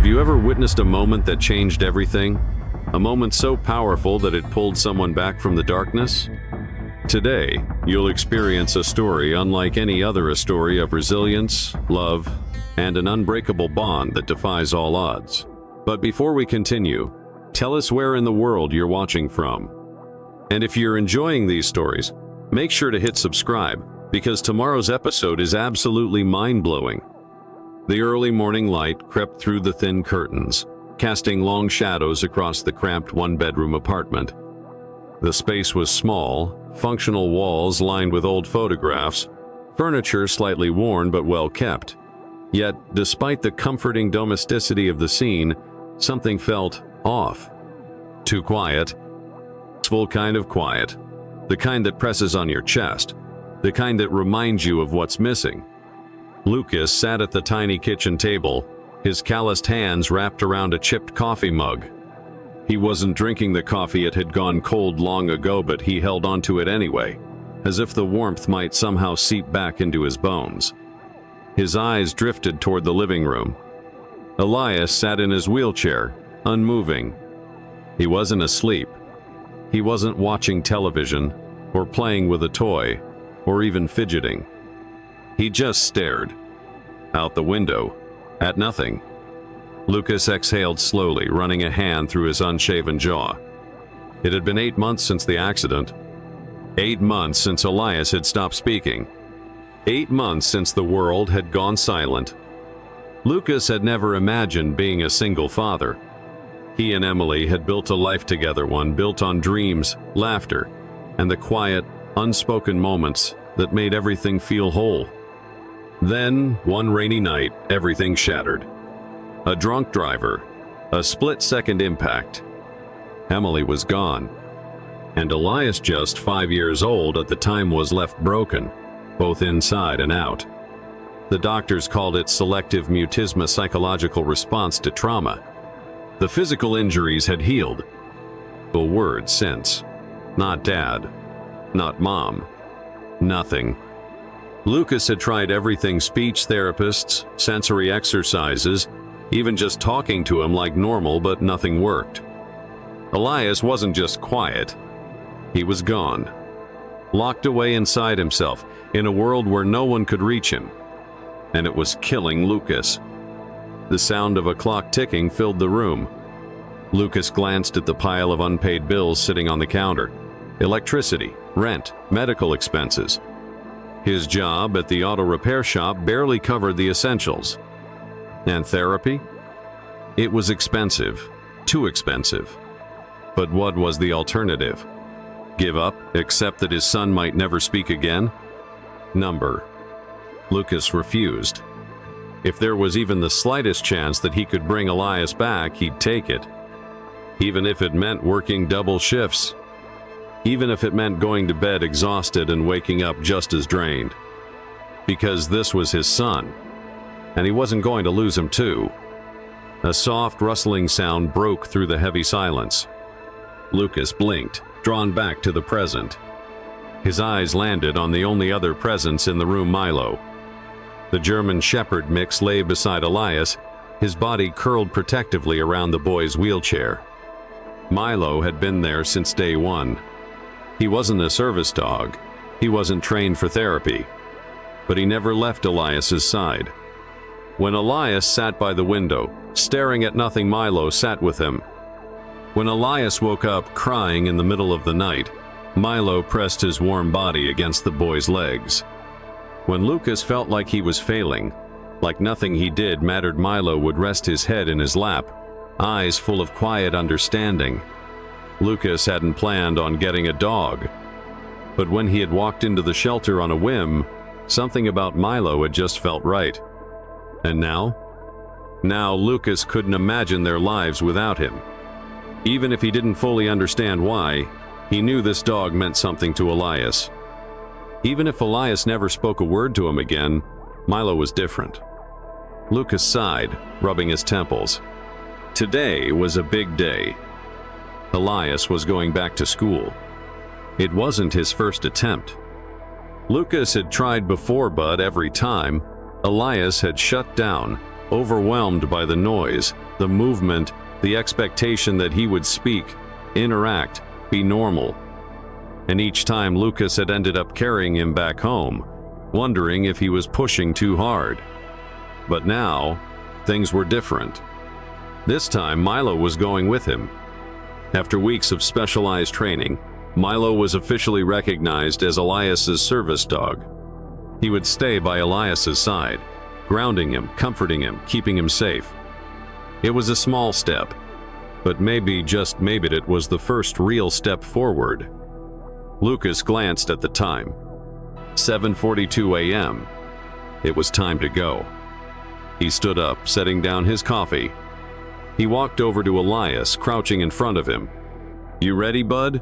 Have you ever witnessed a moment that changed everything? A moment so powerful that it pulled someone back from the darkness? Today, you'll experience a story unlike any other, a story of resilience, love, and an unbreakable bond that defies all odds. But before we continue, tell us where in the world you're watching from. And if you're enjoying these stories, make sure to hit subscribe, because tomorrow's episode is absolutely mind-blowing. The early morning light crept through the thin curtains, casting long shadows across the cramped one-bedroom apartment. The space was small, functional walls lined with old photographs, furniture slightly worn but well kept. Yet, despite the comforting domesticity of the scene, something felt off. Too quiet. Full kind of quiet. The kind that presses on your chest. The kind that reminds you of what's missing. Lucas sat at the tiny kitchen table, his calloused hands wrapped around a chipped coffee mug. He wasn't drinking the coffee, it had gone cold long ago, but he held onto it anyway, as if the warmth might somehow seep back into his bones. His eyes drifted toward the living room. Elias sat in his wheelchair, unmoving. He wasn't asleep. He wasn't watching television, or playing with a toy, or even fidgeting. He just stared, out the window, at nothing. Lucas exhaled slowly, running a hand through his unshaven jaw. It had been 8 months since the accident. 8 months since Elias had stopped speaking. 8 months since the world had gone silent. Lucas had never imagined being a single father. He and Emily had built a life together, one built on dreams, laughter, and the quiet, unspoken moments that made everything feel whole. Then, one rainy night, everything shattered. A drunk driver, a split-second impact. Emily was gone, and Elias, just 5 years old at the time, was left broken, both inside and out. The doctors called it selective mutism, psychological response to trauma. The physical injuries had healed. A word since. Not dad. Not mom. Nothing. Lucas had tried everything: speech therapists, sensory exercises, even just talking to him like normal, but nothing worked. Elias wasn't just quiet. He was gone. Locked away inside himself, in a world where no one could reach him. And it was killing Lucas. The sound of a clock ticking filled the room. Lucas glanced at the pile of unpaid bills sitting on the counter. Electricity, rent, medical expenses. His job at the auto repair shop barely covered the essentials. And therapy? It was expensive, too expensive. But what was the alternative? Give up, accept that his son might never speak again? Lucas refused. If there was even the slightest chance that he could bring Elias back, he'd take it. Even if it meant working double shifts. Even if it meant going to bed exhausted and waking up just as drained. Because this was his son, and he wasn't going to lose him too. A soft rustling sound broke through the heavy silence. Lucas blinked, drawn back to the present. His eyes landed on the only other presence in the room, Milo. The German Shepherd mix lay beside Elias, his body curled protectively around the boy's wheelchair. Milo had been there since day one. He wasn't a service dog. He wasn't trained for therapy. But he never left Elias's side. When Elias sat by the window, staring at nothing, Milo sat with him. When Elias woke up crying in the middle of the night, Milo pressed his warm body against the boy's legs. When Lucas felt like he was failing, like nothing he did mattered, Milo would rest his head in his lap, eyes full of quiet understanding. Lucas hadn't planned on getting a dog, but when he had walked into the shelter on a whim, something about Milo had just felt right. And now? Now Lucas couldn't imagine their lives without him. Even if he didn't fully understand why, he knew this dog meant something to Elias. Even if Elias never spoke a word to him again, Milo was different. Lucas sighed, rubbing his temples. Today was a big day. Elias was going back to school. It wasn't his first attempt. Lucas had tried before, but every time, Elias had shut down, overwhelmed by the noise, the movement, the expectation that he would speak, interact, be normal. And each time Lucas had ended up carrying him back home, wondering if he was pushing too hard. But now, things were different. This time, Milo was going with him. After weeks of specialized training, Milo was officially recognized as Elias's service dog. He would stay by Elias's side, grounding him, comforting him, keeping him safe. It was a small step, but maybe, just maybe, it was the first real step forward. Lucas glanced at the time. 7:42 a.m. It was time to go. He stood up, setting down his coffee. He walked over to Elias, crouching in front of him. "You ready, bud?"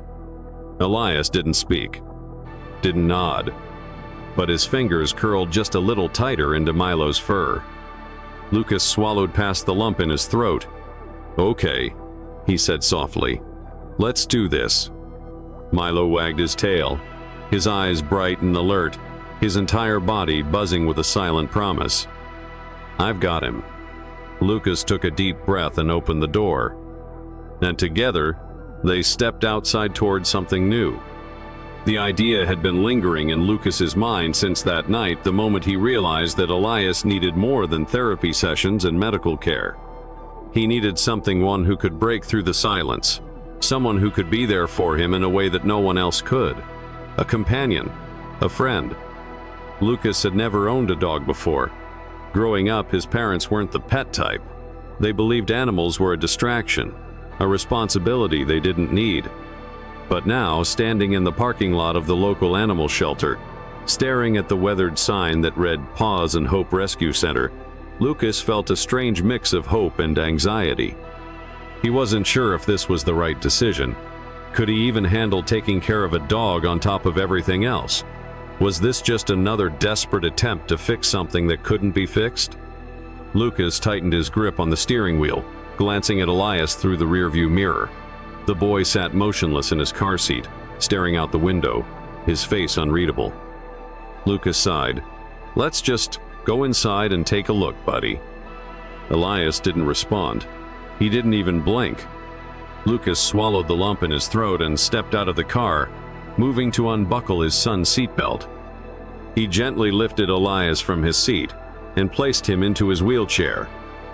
Elias didn't speak, didn't nod, but his fingers curled just a little tighter into Milo's fur. Lucas swallowed past the lump in his throat. "Okay," he said softly. "Let's do this." Milo wagged his tail, his eyes bright and alert, his entire body buzzing with a silent promise. "I've got him." Lucas took a deep breath and opened the door. And together, they stepped outside toward something new. The idea had been lingering in Lucas's mind since that night, the moment he realized that Elias needed more than therapy sessions and medical care. He needed one who could break through the silence, someone who could be there for him in a way that no one else could. A companion, a friend. Lucas had never owned a dog before. Growing up, his parents weren't the pet type. They believed animals were a distraction, a responsibility they didn't need. But now, standing in the parking lot of the local animal shelter, staring at the weathered sign that read Paws and Hope Rescue Center, Lucas felt a strange mix of hope and anxiety. He wasn't sure if this was the right decision. Could he even handle taking care of a dog on top of everything else? Was this just another desperate attempt to fix something that couldn't be fixed? Lucas tightened his grip on the steering wheel, glancing at Elias through the rearview mirror. The boy sat motionless in his car seat, staring out the window, his face unreadable. Lucas sighed. "Let's just go inside and take a look, buddy." Elias didn't respond. He didn't even blink. Lucas swallowed the lump in his throat and stepped out of the car, moving to unbuckle his son's seatbelt. He gently lifted Elias from his seat and placed him into his wheelchair,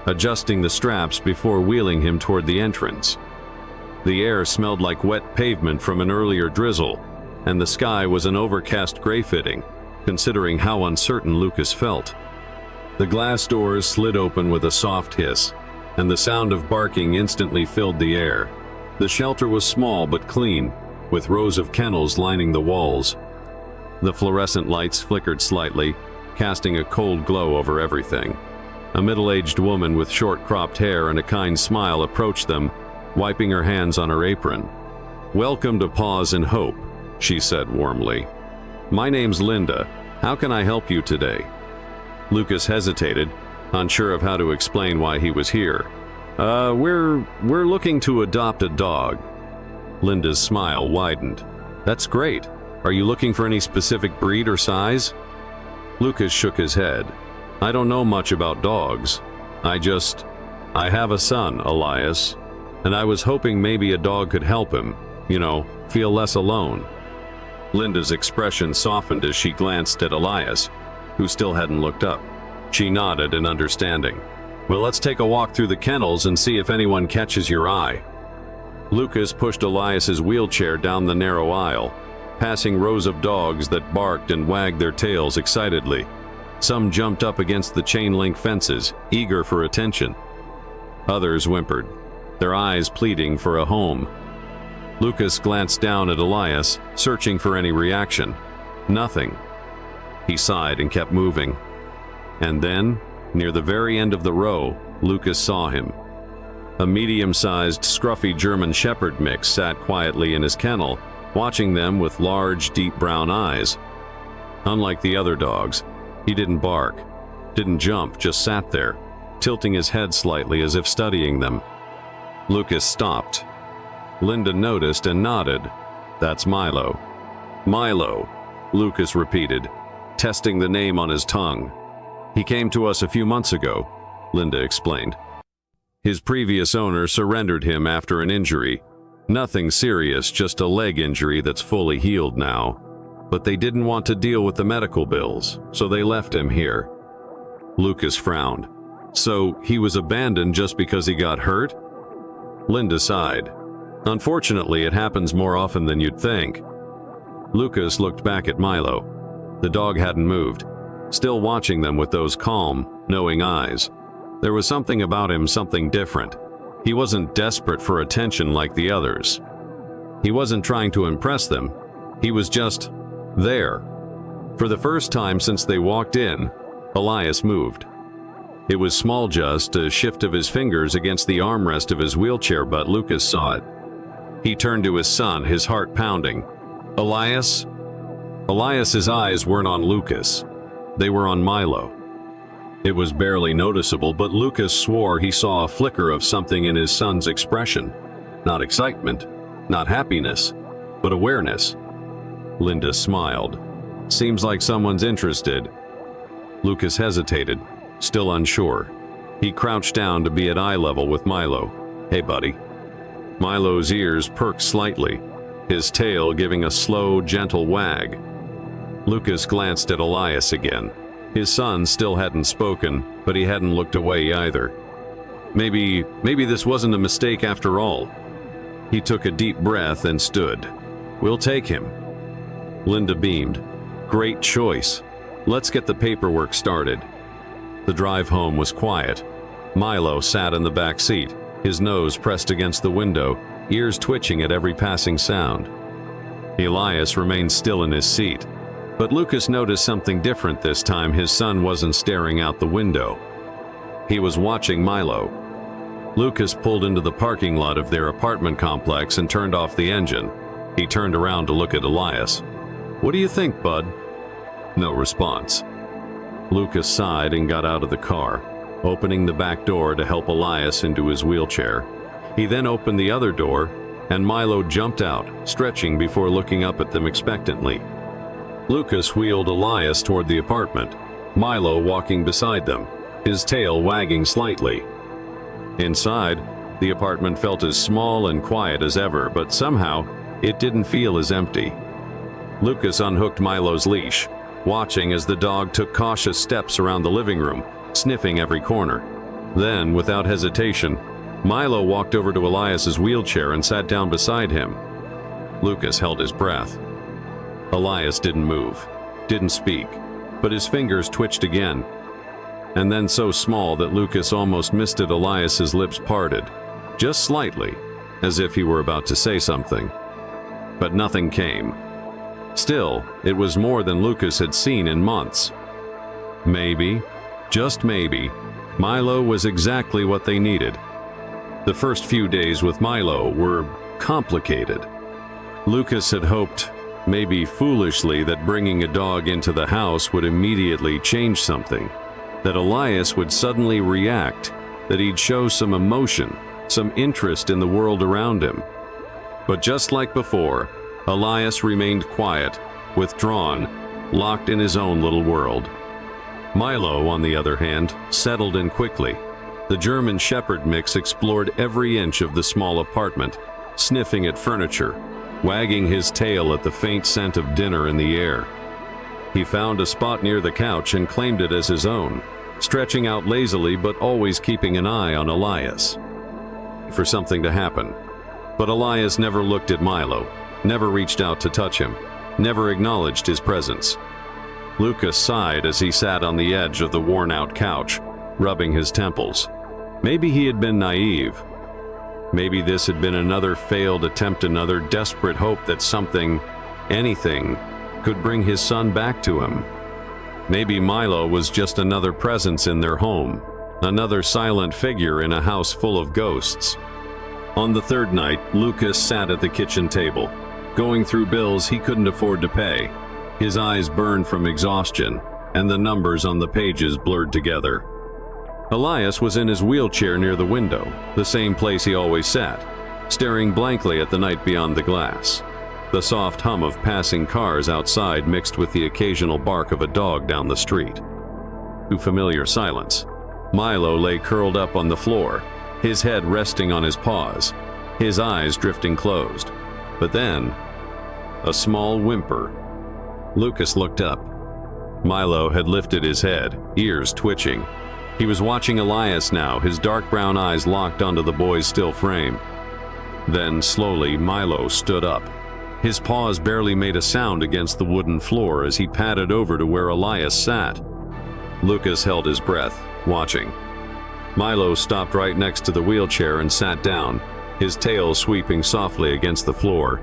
adjusting the straps before wheeling him toward the entrance. The air smelled like wet pavement from an earlier drizzle, and the sky was an overcast gray fitting, considering how uncertain Lucas felt. The glass doors slid open with a soft hiss, and the sound of barking instantly filled the air. The shelter was small but clean, with rows of kennels lining the walls. The fluorescent lights flickered slightly, casting a cold glow over everything. A middle-aged woman with short cropped hair and a kind smile approached them, wiping her hands on her apron. "Welcome to Paws and Hope," she said warmly. "My name's Linda. How can I help you today?" Lucas hesitated, unsure of how to explain why he was here. We're looking to adopt a dog." Linda's smile widened. "That's great. Are you looking for any specific breed or size?" Lucas shook his head. "I don't know much about dogs. I have a son, Elias, and I was hoping maybe a dog could help him, feel less alone." Linda's expression softened as she glanced at Elias, who still hadn't looked up. She nodded in understanding. "Well, let's take a walk through the kennels and see if anyone catches your eye." Lucas pushed Elias's wheelchair down the narrow aisle, passing rows of dogs that barked and wagged their tails excitedly. Some jumped up against the chain-link fences, eager for attention. Others whimpered, their eyes pleading for a home. Lucas glanced down at Elias, searching for any reaction. Nothing. He sighed and kept moving. And then, near the very end of the row, Lucas saw him. A medium-sized, scruffy German Shepherd mix sat quietly in his kennel, watching them with large, deep brown eyes. Unlike the other dogs, he didn't bark, didn't jump, just sat there, tilting his head slightly as if studying them. Lucas stopped. Linda noticed and nodded. "That's Milo." "Milo," Lucas repeated, testing the name on his tongue. "He came to us a few months ago. Linda explained. His previous owner surrendered him after an injury. Nothing serious, just a leg injury that's fully healed now. But they didn't want to deal with the medical bills, so they left him here. Lucas frowned. So he was abandoned just because he got hurt? Linda sighed. Unfortunately, it happens more often than you'd think. Lucas looked back at Milo. The dog hadn't moved, still watching them with those calm, knowing eyes. There was something about him, something different. He wasn't desperate for attention like the others. He wasn't trying to impress them. He was just there. For the first time since they walked in, Elias moved. It was small, just a shift of his fingers against the armrest of his wheelchair, but Lucas saw it. He turned to his son, his heart pounding. Elias? Elias's eyes weren't on Lucas. They were on Milo. It was barely noticeable, but Lucas swore he saw a flicker of something in his son's expression. Not excitement, not happiness, but awareness. Linda smiled. Seems like someone's interested. Lucas hesitated, still unsure. He crouched down to be at eye level with Milo. Hey, buddy. Milo's ears perked slightly, his tail giving a slow, gentle wag. Lucas glanced at Elias again. His son still hadn't spoken, but he hadn't looked away either. Maybe this wasn't a mistake after all. He took a deep breath and stood. We'll take him. Linda beamed. Great choice. Let's get the paperwork started. The drive home was quiet. Milo sat in the back seat, his nose pressed against the window, ears twitching at every passing sound. Elias remained still in his seat. But Lucas noticed something different this time. His son wasn't staring out the window. He was watching Milo. Lucas pulled into the parking lot of their apartment complex and turned off the engine. He turned around to look at Elias. What do you think, bud? No response. Lucas sighed and got out of the car, opening the back door to help Elias into his wheelchair. He then opened the other door, and Milo jumped out, stretching before looking up at them expectantly. Lucas wheeled Elias toward the apartment, Milo walking beside them, his tail wagging slightly. Inside, the apartment felt as small and quiet as ever, but somehow it didn't feel as empty. Lucas unhooked Milo's leash, watching as the dog took cautious steps around the living room, sniffing every corner. Then, without hesitation, Milo walked over to Elias's wheelchair and sat down beside him. Lucas held his breath. Elias didn't move, didn't speak, but his fingers twitched again. And then so small that Lucas almost missed it. Elias's lips parted, just slightly, as if he were about to say something. But nothing came. Still, it was more than Lucas had seen in months. Maybe, just maybe, Milo was exactly what they needed. The first few days with Milo were complicated. Lucas had hoped, maybe foolishly, that bringing a dog into the house would immediately change something, that Elias would suddenly react, that he'd show some emotion, some interest in the world around him. But just like before, Elias remained quiet, withdrawn, locked in his own little world. Milo, on the other hand, settled in quickly. The German Shepherd mix explored every inch of the small apartment, sniffing at furniture, wagging his tail at the faint scent of dinner in the air. He found a spot near the couch and claimed it as his own, stretching out lazily but always keeping an eye on Elias. For something to happen. But Elias never looked at Milo, never reached out to touch him, never acknowledged his presence. Lucas sighed as he sat on the edge of the worn-out couch, rubbing his temples. Maybe he had been naive. Maybe this had been another failed attempt, another desperate hope that something, anything, could bring his son back to him. Maybe Milo was just another presence in their home, another silent figure in a house full of ghosts. On the third night, Lucas sat at the kitchen table, going through bills he couldn't afford to pay. His eyes burned from exhaustion, and the numbers on the pages blurred together. Elias was in his wheelchair near the window, the same place he always sat, staring blankly at the night beyond the glass. The soft hum of passing cars outside mixed with the occasional bark of a dog down the street. Too familiar silence. Milo lay curled up on the floor, his head resting on his paws, his eyes drifting closed. But then, a small whimper. Lucas looked up. Milo had lifted his head, ears twitching. He was watching Elias now, his dark brown eyes locked onto the boy's still frame. Then, slowly, Milo stood up. His paws barely made a sound against the wooden floor as he padded over to where Elias sat. Lucas held his breath, watching. Milo stopped right next to the wheelchair and sat down, his tail sweeping softly against the floor.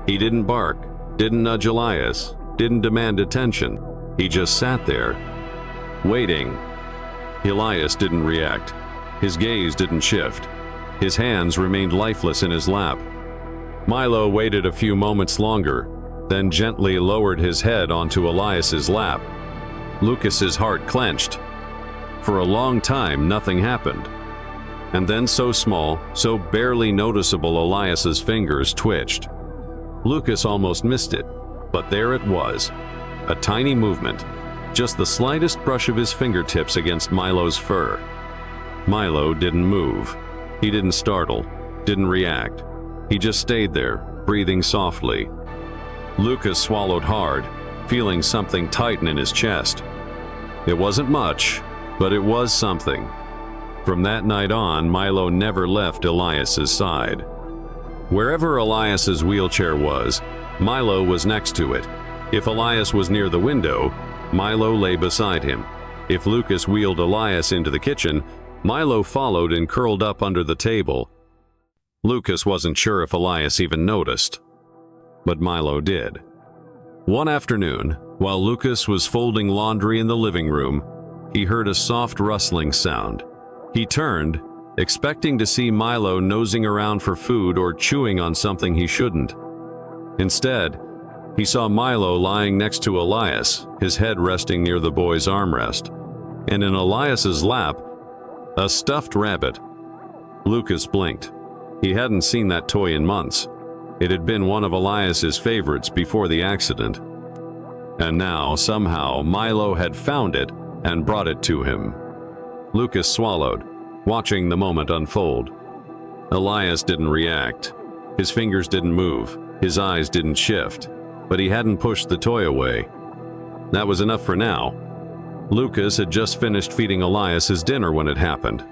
He didn't bark, didn't nudge Elias, didn't demand attention. He just sat there, waiting. Elias didn't react. His gaze didn't shift. His hands remained lifeless in his lap. Milo waited a few moments longer, then gently lowered his head onto Elias's lap. Lucas's heart clenched. For a long time, nothing happened. And then so small, so barely noticeable, Elias's fingers twitched. Lucas almost missed it, but there it was. A tiny movement, just the slightest brush of his fingertips against Milo's fur. Milo didn't move. He didn't startle, didn't react. He just stayed there, breathing softly. Lucas swallowed hard, feeling something tighten in his chest. It wasn't much, but it was something. From that night on, Milo never left Elias's side. Wherever Elias's wheelchair was, Milo was next to it. If Elias was near the window, Milo lay beside him. If Lucas wheeled Elias into the kitchen, Milo followed and curled up under the table. Lucas wasn't sure if Elias even noticed, but Milo did. One afternoon, while Lucas was folding laundry in the living room, he heard a soft rustling sound. He turned, expecting to see Milo nosing around for food or chewing on something he shouldn't. Instead, he saw Milo lying next to Elias, his head resting near the boy's armrest, and in Elias's lap, a stuffed rabbit. Lucas blinked. He hadn't seen that toy in months. It had been one of Elias's favorites before the accident. And now, somehow, Milo had found it and brought it to him. Lucas swallowed, watching the moment unfold. Elias didn't react. His fingers didn't move. His eyes didn't shift. But he hadn't pushed the toy away. That was enough for now. Lucas had just finished feeding Elias his dinner when it happened.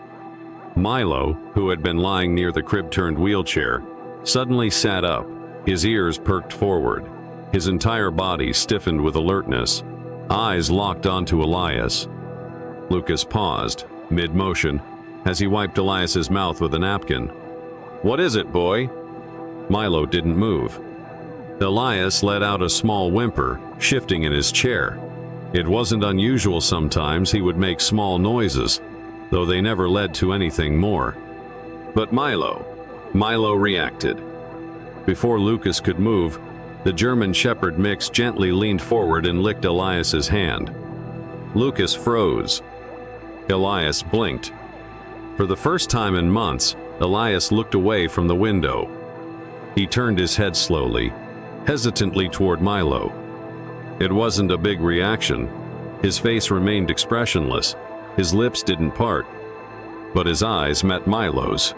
Milo, who had been lying near the crib-turned wheelchair, suddenly sat up, his ears perked forward, his entire body stiffened with alertness, eyes locked onto Elias. Lucas paused, mid-motion, as he wiped Elias's mouth with a napkin. "What is it, boy?" Milo didn't move. Elias let out a small whimper, shifting in his chair. It wasn't unusual sometimes he would make small noises, though they never led to anything more. But Milo reacted. Before Lucas could move, the German Shepherd mix gently leaned forward and licked Elias's hand. Lucas froze. Elias blinked. For the first time in months, Elias looked away from the window. He turned his head slowly, hesitantly toward Milo. It wasn't a big reaction. His face remained expressionless. His lips didn't part. But his eyes met Milo's.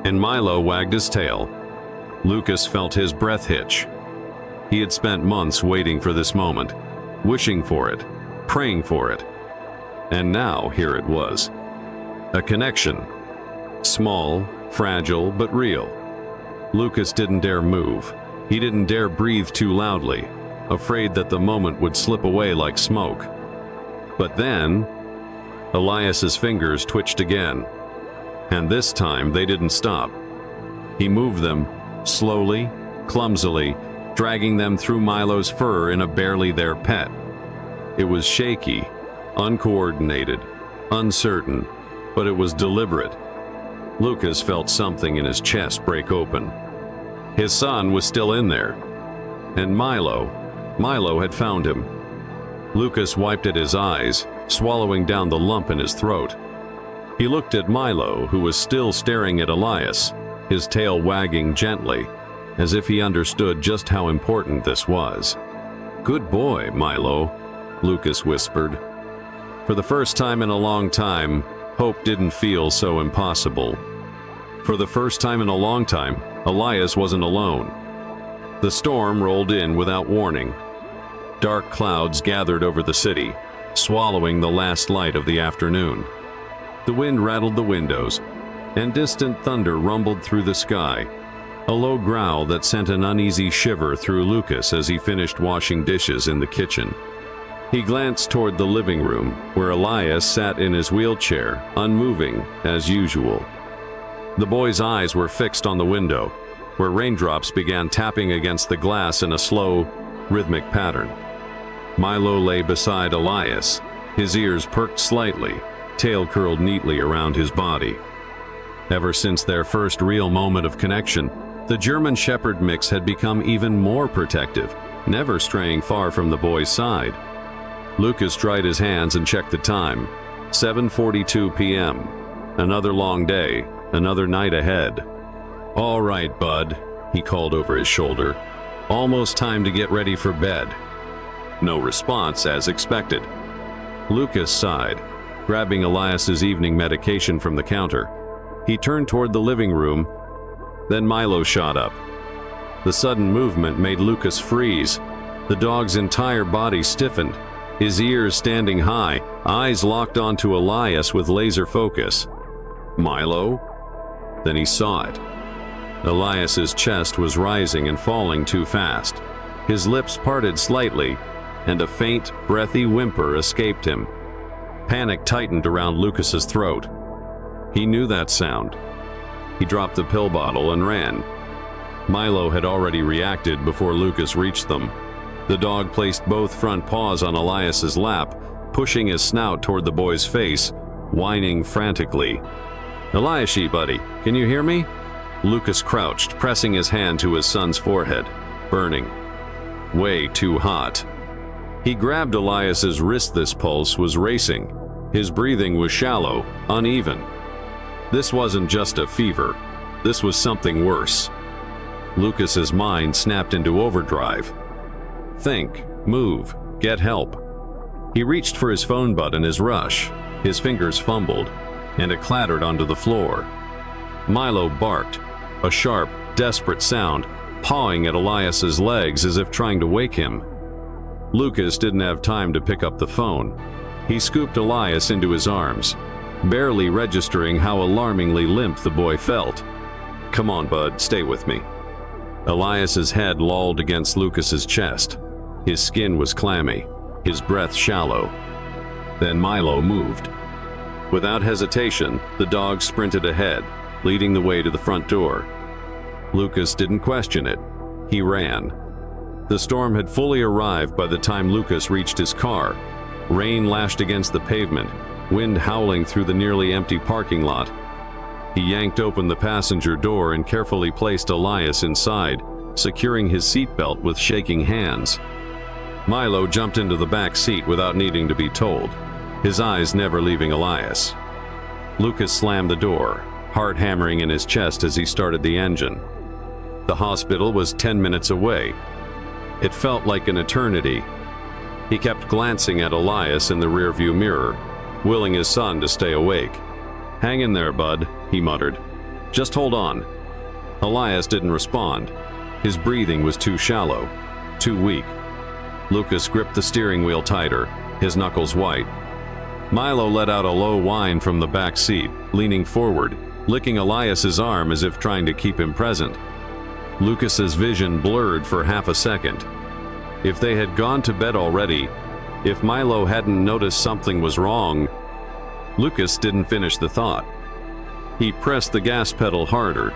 And Milo wagged his tail. Lucas felt his breath hitch. He had spent months waiting for this moment, wishing for it, praying for it. And now here it was. A connection. Small, fragile, but real. Lucas didn't dare move. He didn't dare breathe too loudly, afraid that the moment would slip away like smoke. But then, Elias's fingers twitched again. And this time they didn't stop. He moved them, slowly, clumsily, dragging them through Milo's fur in a barely there pet. It was shaky, uncoordinated, uncertain, but it was deliberate. Lucas felt something in his chest break open. His son was still in there. And Milo had found him. Lucas wiped at his eyes, swallowing down the lump in his throat. He looked at Milo, who was still staring at Elias, his tail wagging gently, as if he understood just how important this was. "Good boy, Milo," Lucas whispered. For the first time in a long time, hope didn't feel so impossible. For the first time in a long time, Elias wasn't alone. The storm rolled in without warning. Dark clouds gathered over the city, swallowing the last light of the afternoon. The wind rattled the windows, and distant thunder rumbled through the sky, a low growl that sent an uneasy shiver through Lucas as he finished washing dishes in the kitchen. He glanced toward the living room, where Elias sat in his wheelchair, unmoving as usual. The boy's eyes were fixed on the window, where raindrops began tapping against the glass in a slow, rhythmic pattern. Milo lay beside Elias, his ears perked slightly, tail curled neatly around his body. Ever since their first real moment of connection, the German Shepherd mix had become even more protective, never straying far from the boy's side. Lucas dried his hands and checked the time. 7:42 p.m. Another long day, another night ahead. "All right, bud," he called over his shoulder. "Almost time to get ready for bed." No response, as expected. Lucas sighed, grabbing Elias's evening medication from the counter. He turned toward the living room. Then Milo shot up. The sudden movement made Lucas freeze. The dog's entire body stiffened, his ears standing high, eyes locked onto Elias with laser focus. Milo? Then he saw it. Elias's chest was rising and falling too fast. His lips parted slightly, and a faint, breathy whimper escaped him. Panic tightened around Lucas's throat. He knew that sound. He dropped the pill bottle and ran. Milo had already reacted before Lucas reached them. The dog placed both front paws on Elias's lap, pushing his snout toward the boy's face, whining frantically. "Elias, buddy, can you hear me?" Lucas crouched, pressing his hand to his son's forehead, burning. Way too hot. He grabbed Elias's wrist. This pulse was racing. His breathing was shallow, uneven. This wasn't just a fever. This was something worse. Lucas's mind snapped into overdrive. Think, move, get help. He reached for his phone button in his rush. His fingers fumbled, and it clattered onto the floor. Milo barked, a sharp, desperate sound, pawing at Elias's legs as if trying to wake him. Lucas didn't have time to pick up the phone. He scooped Elias into his arms, barely registering how alarmingly limp the boy felt. "Come on, bud, stay with me." Elias's head lolled against Lucas's chest. His skin was clammy, his breath shallow. Then Milo moved. Without hesitation, the dog sprinted ahead, leading the way to the front door. Lucas didn't question it. He ran. The storm had fully arrived by the time Lucas reached his car. Rain lashed against the pavement, wind howling through the nearly empty parking lot. He yanked open the passenger door and carefully placed Elias inside, securing his seatbelt with shaking hands. Milo jumped into the back seat without needing to be told, his eyes never leaving Elias. Lucas slammed the door, heart hammering in his chest as he started the engine. The hospital was 10 minutes away. It felt like an eternity. He kept glancing at Elias in the rearview mirror, willing his son to stay awake. "Hang in there, bud," he muttered. "Just hold on." Elias didn't respond. His breathing was too shallow, too weak. Lucas gripped the steering wheel tighter, his knuckles white. Milo let out a low whine from the back seat, leaning forward, licking Elias's arm as if trying to keep him present. Lucas's vision blurred for half a second. If they had gone to bed already, if Milo hadn't noticed something was wrong, Lucas didn't finish the thought. He pressed the gas pedal harder.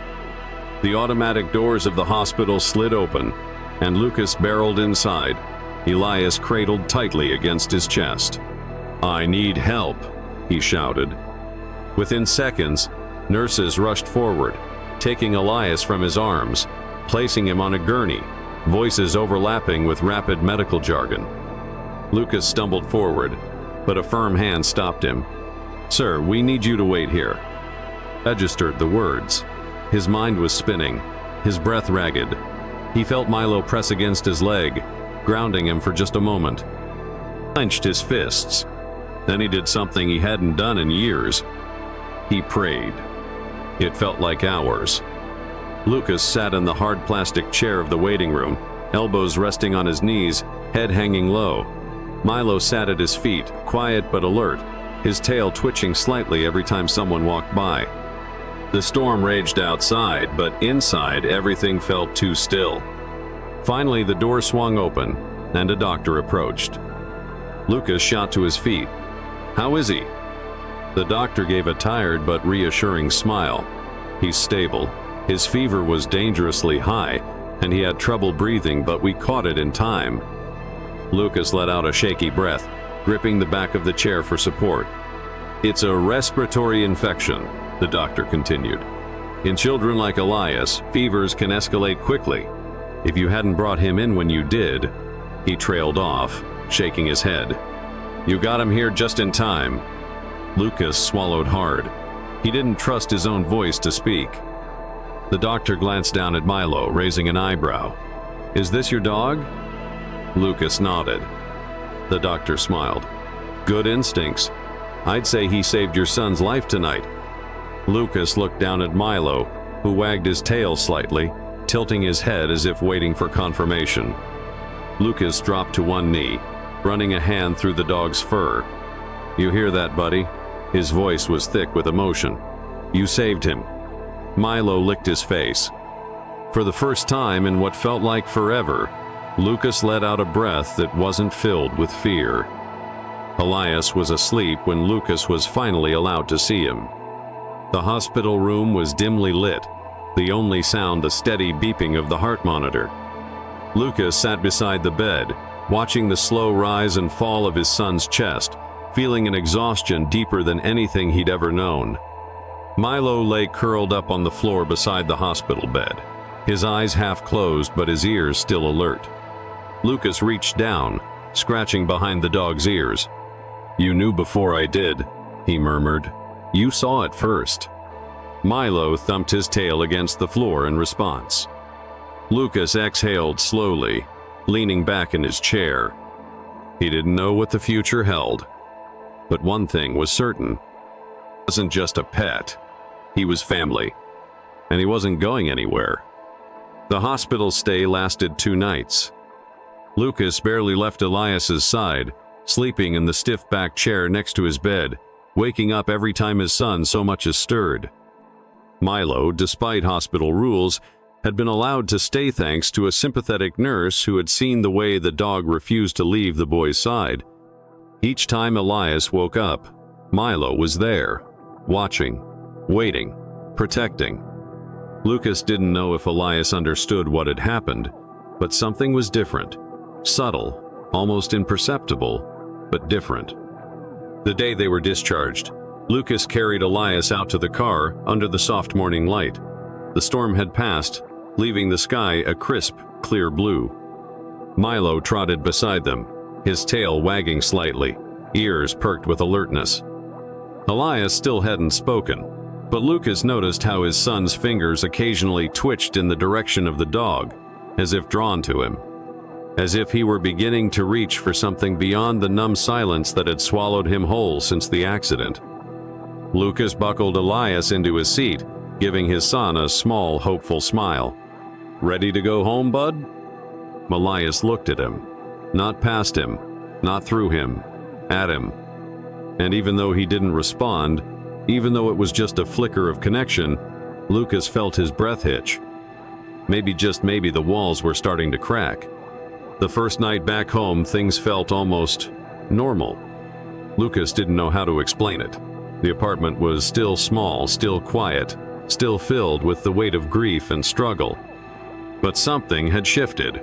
The automatic doors of the hospital slid open, and Lucas barreled inside, Elias cradled tightly against his chest. "I need help," he shouted. Within seconds, nurses rushed forward, taking Elias from his arms, placing him on a gurney, voices overlapping with rapid medical jargon. Lucas stumbled forward, but a firm hand stopped him. "Sir, we need you to wait here." Registered the words. His mind was spinning, his breath ragged. He felt Milo press against his leg, grounding him for just a moment. He clenched his fists. Then he did something he hadn't done in years. He prayed. It felt like hours. Lucas sat in the hard plastic chair of the waiting room, elbows resting on his knees, head hanging low. Milo sat at his feet, quiet but alert, his tail twitching slightly every time someone walked by. The storm raged outside, but inside everything felt too still. Finally, the door swung open, and a doctor approached. Lucas shot to his feet. "How is he?" The doctor gave a tired but reassuring smile. "He's stable. His fever was dangerously high, and he had trouble breathing, but we caught it in time." Lucas let out a shaky breath, gripping the back of the chair for support. "It's a respiratory infection," the doctor continued. "In children like Elias, fevers can escalate quickly. If you hadn't brought him in when you did..." He trailed off, shaking his head. "You got him here just in time." Lucas swallowed hard. He didn't trust his own voice to speak. The doctor glanced down at Milo, raising an eyebrow. "Is this your dog?" Lucas nodded. The doctor smiled. "Good instincts. I'd say he saved your son's life tonight." Lucas looked down at Milo, who wagged his tail slightly, tilting his head as if waiting for confirmation. Lucas dropped to one knee, running a hand through the dog's fur. "You hear that, buddy?" His voice was thick with emotion. "You saved him." Milo licked his face. For the first time in what felt like forever, Lucas let out a breath that wasn't filled with fear. Elias was asleep when Lucas was finally allowed to see him. The hospital room was dimly lit, the only sound the steady beeping of the heart monitor. Lucas sat beside the bed, watching the slow rise and fall of his son's chest, feeling an exhaustion deeper than anything he'd ever known. Milo lay curled up on the floor beside the hospital bed, his eyes half closed but his ears still alert. Lucas reached down, scratching behind the dog's ears. "You knew before I did," he murmured. "You saw it first." Milo thumped his tail against the floor in response. Lucas exhaled slowly, leaning back in his chair. He didn't know what the future held. But one thing was certain. He wasn't just a pet. He was family. And he wasn't going anywhere. The hospital stay lasted 2 nights. Lucas barely left Elias's side, sleeping in the stiff back chair next to his bed, waking up every time his son so much as stirred. Milo, despite hospital rules, had been allowed to stay thanks to a sympathetic nurse who had seen the way the dog refused to leave the boy's side. Each time Elias woke up, Milo was there, watching, waiting, protecting. Lucas didn't know if Elias understood what had happened, but something was different, subtle, almost imperceptible, but different. The day they were discharged, Lucas carried Elias out to the car under the soft morning light. The storm had passed, leaving the sky a crisp, clear blue. Milo trotted beside them, his tail wagging slightly, ears perked with alertness. Elias still hadn't spoken, but Lucas noticed how his son's fingers occasionally twitched in the direction of the dog, as if drawn to him. As if he were beginning to reach for something beyond the numb silence that had swallowed him whole since the accident. Lucas buckled Elias into his seat, giving his son a small, hopeful smile. "Ready to go home, bud?" Elias looked at him. Not past him, not through him, at him. And even though he didn't respond, even though it was just a flicker of connection, Lucas felt his breath hitch. Maybe, just maybe, the walls were starting to crack. The first night back home, things felt almost normal. Lucas didn't know how to explain it. The apartment was still small, still quiet, still filled with the weight of grief and struggle. But something had shifted.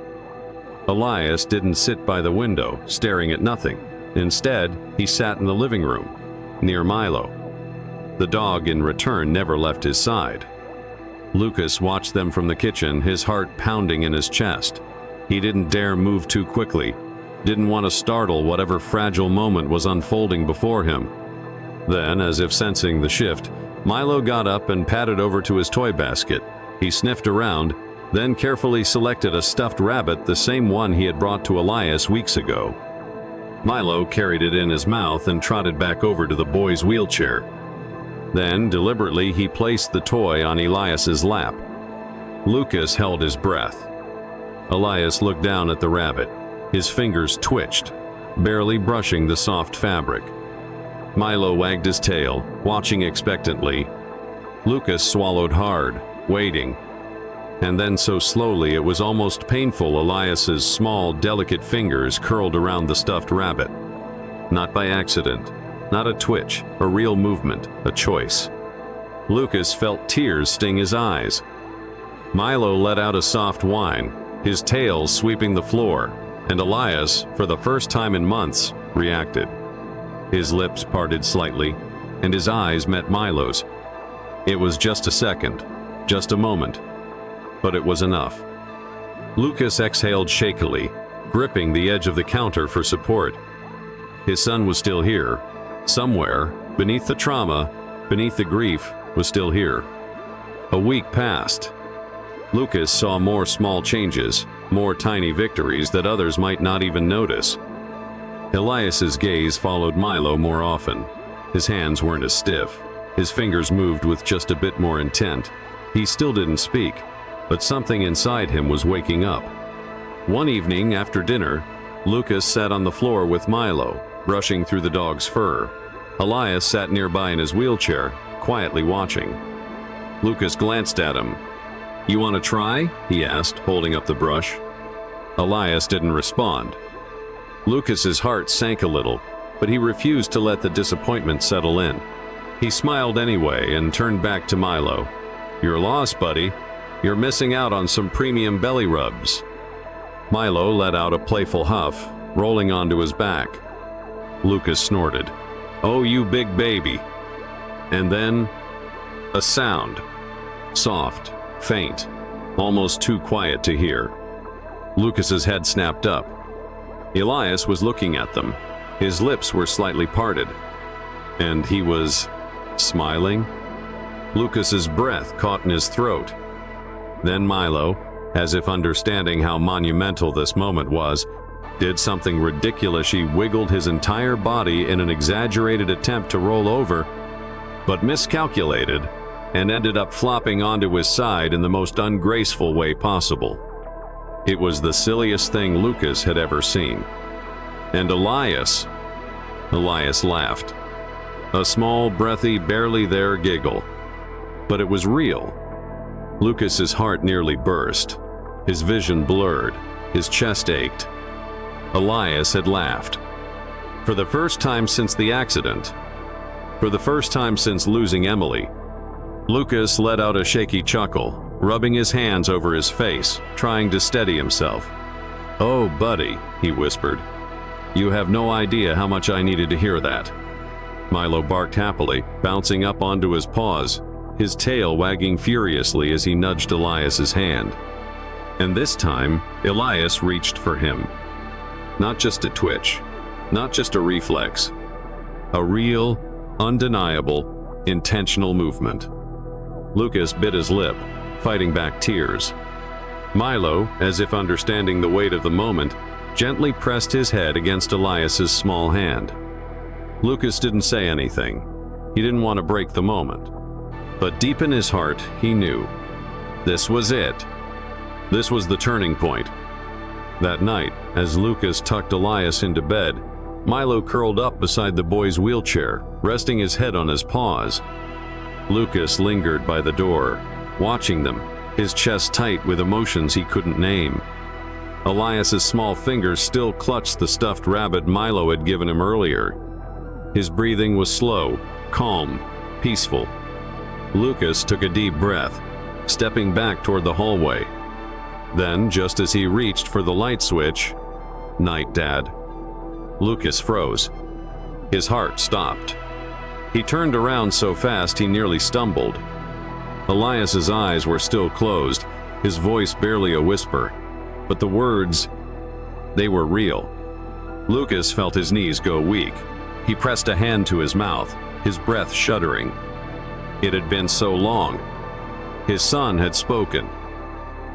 Elias didn't sit by the window, staring at nothing. Instead, he sat in the living room, near Milo. The dog, in return, never left his side. Lucas watched them from the kitchen, his heart pounding in his chest. He didn't dare move too quickly, didn't want to startle whatever fragile moment was unfolding before him. Then, as if sensing the shift, Milo got up and padded over to his toy basket. He sniffed around, then carefully selected a stuffed rabbit, the same one he had brought to Elias weeks ago. Milo carried it in his mouth and trotted back over to the boy's wheelchair. Then, deliberately, he placed the toy on Elias's lap. Lucas held his breath. Elias looked down at the rabbit. His fingers twitched, barely brushing the soft fabric. Milo wagged his tail, watching expectantly. Lucas swallowed hard, waiting. And then so slowly it was almost painful, Elias's small, delicate fingers curled around the stuffed rabbit. Not by accident, not a twitch, a real movement, a choice. Lucas felt tears sting his eyes. Milo let out a soft whine, his tail sweeping the floor, and Elias, for the first time in months, reacted. His lips parted slightly, and his eyes met Milo's. It was just a second, just a moment, but it was enough. Lucas exhaled shakily, gripping the edge of the counter for support. His son was still here. Somewhere, beneath the trauma, beneath the grief, was still here. A week passed. Lucas saw more small changes, more tiny victories that others might not even notice. Elias's gaze followed Milo more often. His hands weren't as stiff. His fingers moved with just a bit more intent. He still didn't speak, but something inside him was waking up. One evening after dinner, Lucas sat on the floor with Milo, brushing through the dog's fur. Elias sat nearby in his wheelchair, quietly watching. Lucas glanced at him. "You want to try?" he asked, holding up the brush. Elias didn't respond. Lucas's heart sank a little, but he refused to let the disappointment settle in. He smiled anyway and turned back to Milo. "You're lost, buddy. You're missing out on some premium belly rubs." Milo let out a playful huff, rolling onto his back. Lucas snorted. "Oh, you big baby." And then, a sound. Soft, faint, almost too quiet to hear. Lucas's head snapped up. Elias was looking at them. His lips were slightly parted. And he was smiling. Lucas's breath caught in his throat. Then Milo, as if understanding how monumental this moment was, did something ridiculous. He wiggled his entire body in an exaggerated attempt to roll over, but miscalculated and ended up flopping onto his side in the most ungraceful way possible. It was the silliest thing Lucas had ever seen. And Elias laughed. A small, breathy, barely there giggle. But it was real. Lucas's heart nearly burst. His vision blurred. His chest ached. Elias had laughed. For the first time since the accident. For the first time since losing Emily. Lucas let out a shaky chuckle, rubbing his hands over his face, trying to steady himself. "Oh, buddy," he whispered. "You have no idea how much I needed to hear that." Milo barked happily, bouncing up onto his paws, his tail wagging furiously as he nudged Elias's hand. And this time, Elias reached for him. Not just a twitch, not just a reflex. A real, undeniable, intentional movement. Lucas bit his lip, fighting back tears. Milo, as if understanding the weight of the moment, gently pressed his head against Elias's small hand. Lucas didn't say anything. He didn't want to break the moment. But deep in his heart, he knew. This was it. This was the turning point. That night, as Lucas tucked Elias into bed, Milo curled up beside the boy's wheelchair, resting his head on his paws. Lucas lingered by the door, watching them, his chest tight with emotions he couldn't name. Elias's small fingers still clutched the stuffed rabbit Milo had given him earlier. His breathing was slow, calm, peaceful. Lucas took a deep breath, stepping back toward the hallway. Then, just as he reached for the light switch, "Night, Dad." Lucas froze. His heart stopped. He turned around so fast he nearly stumbled. Elias's eyes were still closed, his voice barely a whisper. But the words, they were real. Lucas felt his knees go weak. He pressed a hand to his mouth, his breath shuddering. It had been so long. His son had spoken.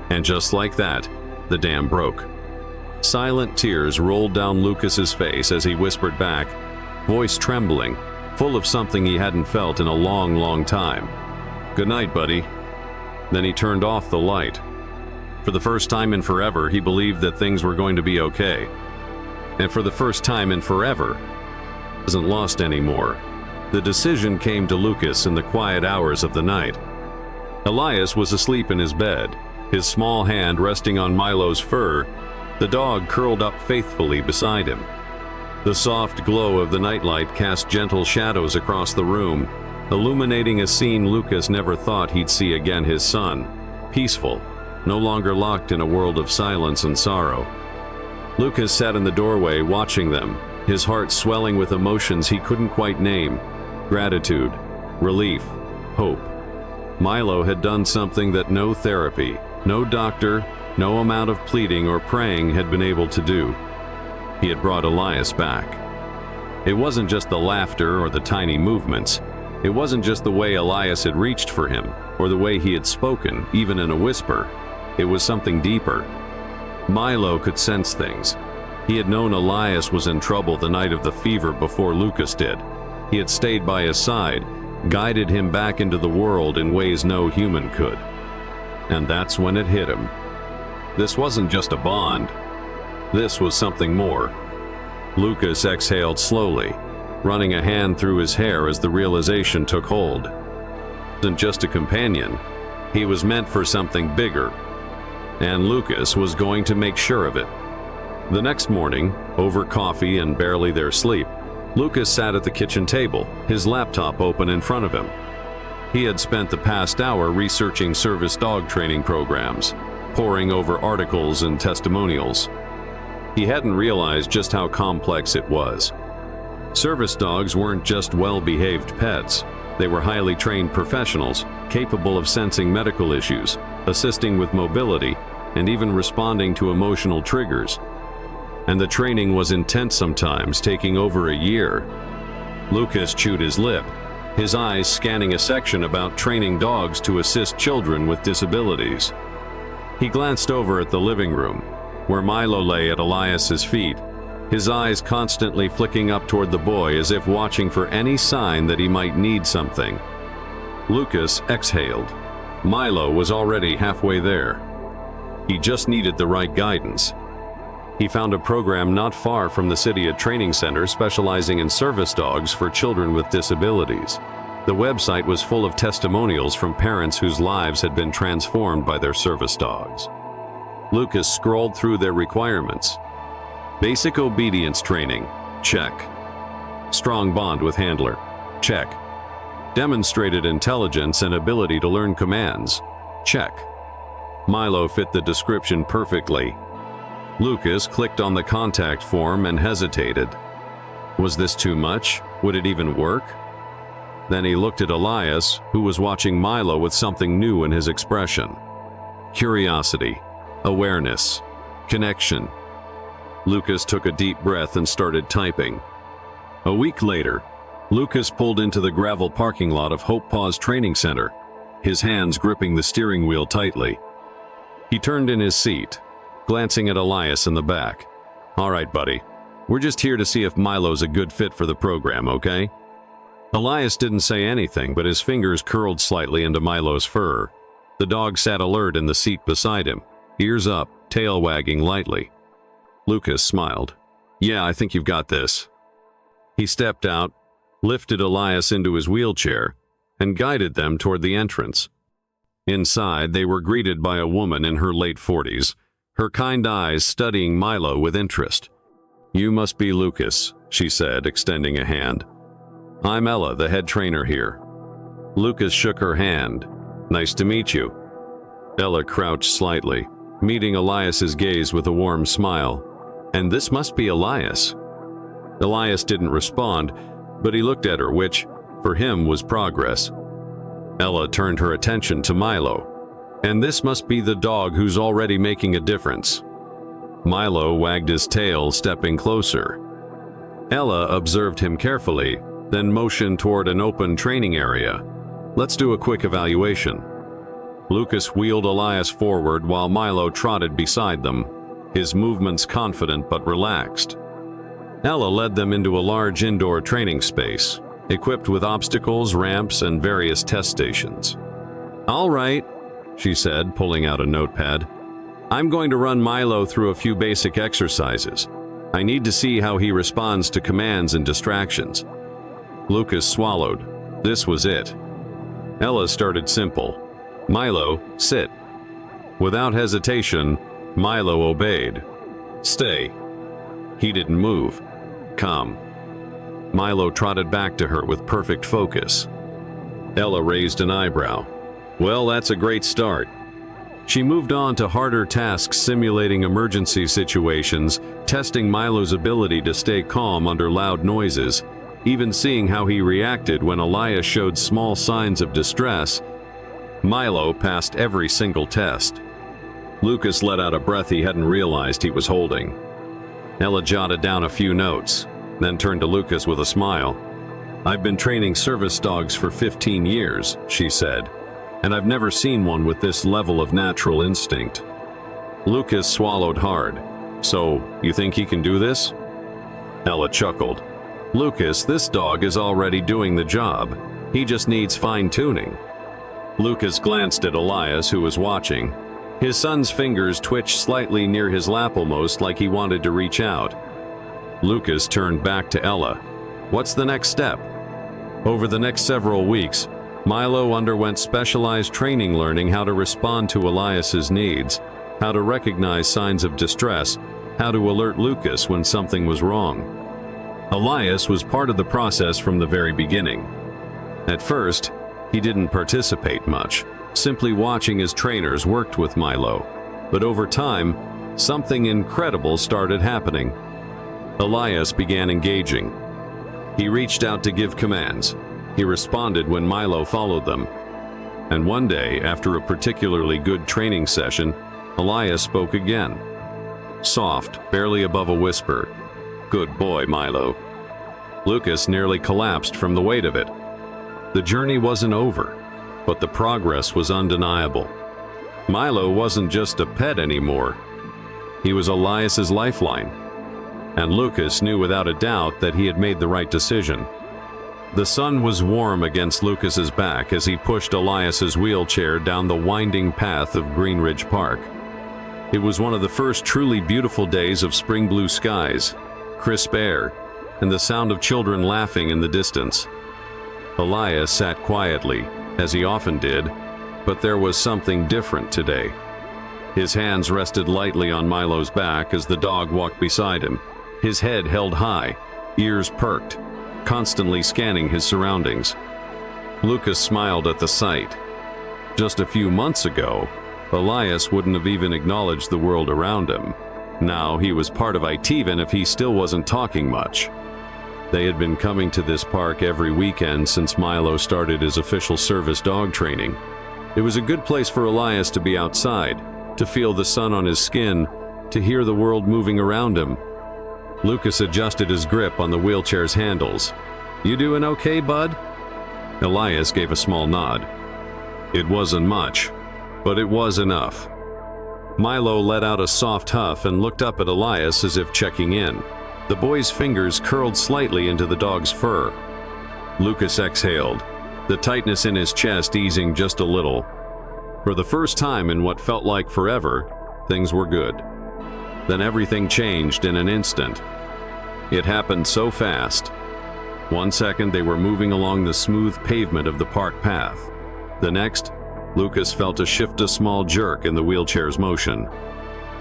And just like that, the dam broke. Silent tears rolled down Lucas's face as he whispered back, voice trembling, full of something he hadn't felt in a long, long time. "Good night, buddy." Then he turned off the light. For the first time in forever, he believed that things were going to be okay. And for the first time in forever, he wasn't lost anymore. The decision came to Lucas in the quiet hours of the night. Elias was asleep in his bed, his small hand resting on Milo's fur, the dog curled up faithfully beside him. The soft glow of the nightlight cast gentle shadows across the room, illuminating a scene Lucas never thought he'd see again: his son, peaceful, no longer locked in a world of silence and sorrow. Lucas sat in the doorway watching them, his heart swelling with emotions he couldn't quite name: gratitude, relief, hope. Milo had done something that no therapy, no doctor, no amount of pleading or praying had been able to do. He had brought Elias back. It wasn't just the laughter or the tiny movements. It wasn't just the way Elias had reached for him, or the way he had spoken, even in a whisper. It was something deeper. Milo could sense things. He had known Elias was in trouble the night of the fever before Lucas did. He had stayed by his side, guided him back into the world in ways no human could. And that's when it hit him. This wasn't just a bond. This was something more. Lucas exhaled slowly, running a hand through his hair as the realization took hold. He wasn't just a companion. He was meant for something bigger. And Lucas was going to make sure of it. The next morning, over coffee and barely their sleep, Lucas sat at the kitchen table, his laptop open in front of him. He had spent the past hour researching service dog training programs, poring over articles and testimonials. He hadn't realized just how complex it was. Service dogs weren't just well-behaved pets. They were highly trained professionals, capable of sensing medical issues, assisting with mobility, and even responding to emotional triggers. And the training was intense sometimes, taking over a year. Lucas chewed his lip, his eyes scanning a section about training dogs to assist children with disabilities. He glanced over at the living room, where Milo lay at Elias's feet, his eyes constantly flicking up toward the boy as if watching for any sign that he might need something. Lucas exhaled. Milo was already halfway there. He just needed the right guidance. He found a program not far from the city, a training center specializing in service dogs for children with disabilities. The website was full of testimonials from parents whose lives had been transformed by their service dogs. Lucas scrolled through their requirements. Basic obedience training, check. Strong bond with handler, check. Demonstrated intelligence and ability to learn commands, check. Milo fit the description perfectly. Lucas clicked on the contact form and hesitated. Was this too much? Would it even work? Then he looked at Elias, who was watching Milo with something new in his expression. Curiosity, awareness, connection. Lucas took a deep breath and started typing. A week later, Lucas pulled into the gravel parking lot of Hope Paws Training Center, his hands gripping the steering wheel tightly. He turned in his seat, glancing at Elias in the back. "All right, buddy. We're just here to see if Milo's a good fit for the program, okay?" Elias didn't say anything, but his fingers curled slightly into Milo's fur. The dog sat alert in the seat beside him, ears up, tail wagging lightly. Lucas smiled. "Yeah, I think you've got this." He stepped out, lifted Elias into his wheelchair, and guided them toward the entrance. Inside, they were greeted by a woman in her late 40s, her kind eyes studying Milo with interest. "You must be Lucas," she said, extending a hand. "I'm Ella, the head trainer here." Lucas shook her hand. "Nice to meet you." Ella crouched slightly, meeting Elias's gaze with a warm smile. "And this must be Elias." Elias didn't respond, but he looked at her, which, for him, was progress. Ella turned her attention to Milo. "And this must be the dog who's already making a difference." Milo wagged his tail, stepping closer. Ella observed him carefully, then motioned toward an open training area. "Let's do a quick evaluation." Lucas wheeled Elias forward while Milo trotted beside them, his movements confident but relaxed. Ella led them into a large indoor training space, equipped with obstacles, ramps, and various test stations. "All right," she said, pulling out a notepad. "I'm going to run Milo through a few basic exercises. I need to see how he responds to commands and distractions." Lucas swallowed. This was it. Ella started simple. "Milo, sit." Without hesitation, Milo obeyed. "Stay." He didn't move. "Come." Milo trotted back to her with perfect focus. Ella raised an eyebrow. "Well, that's a great start." She moved on to harder tasks simulating emergency situations, testing Milo's ability to stay calm under loud noises, even seeing how he reacted when Elias showed small signs of distress. Milo passed every single test. Lucas let out a breath he hadn't realized he was holding. Ella jotted down a few notes, then turned to Lucas with a smile. "I've been training service dogs for 15 years, she said, "and I've never seen one with this level of natural instinct." Lucas swallowed hard. "So, you think he can do this?" Ella chuckled. "Lucas, this dog is already doing the job. He just needs fine-tuning." Lucas glanced at Elias, who was watching. His son's fingers twitched slightly near his lap, almost like he wanted to reach out. Lucas turned back to Ella. "What's the next step?" Over the next several weeks, Milo underwent specialized training learning how to respond to Elias's needs, how to recognize signs of distress, how to alert Lucas when something was wrong. Elias was part of the process from the very beginning. At first, he didn't participate much, simply watching his trainers worked with Milo. But over time, something incredible started happening. Elias began engaging. He reached out to give commands. He responded when Milo followed them. And one day, after a particularly good training session, Elias spoke again. Soft, barely above a whisper. "Good boy, Milo." Lucas nearly collapsed from the weight of it. The journey wasn't over, but the progress was undeniable. Milo wasn't just a pet anymore. He was Elias's lifeline. And Lucas knew without a doubt that he had made the right decision. The sun was warm against Lucas's back as he pushed Elias's wheelchair down the winding path of Greenridge Park. It was one of the first truly beautiful days of spring blue skies, crisp air, and the sound of children laughing in the distance. Elias sat quietly, as he often did, but there was something different today. His hands rested lightly on Milo's back as the dog walked beside him, his head held high, ears perked, constantly scanning his surroundings. Lucas smiled at the sight. Just a few months ago, Elias wouldn't have even acknowledged the world around him. Now he was part of it, even if he still wasn't talking much. They had been coming to this park every weekend since Milo started his official service dog training. It was a good place for Elias to be outside, to feel the sun on his skin, to hear the world moving around him. Lucas adjusted his grip on the wheelchair's handles. "You doing okay, bud?" Elias gave a small nod. It wasn't much, but it was enough. Milo let out a soft huff and looked up at Elias as if checking in. The boy's fingers curled slightly into the dog's fur. Lucas exhaled, the tightness in his chest easing just a little. For the first time in what felt like forever, things were good. Then everything changed in an instant. It happened so fast. 1 second they were moving along the smooth pavement of the park path. The next, Lucas felt a small jerk in the wheelchair's motion.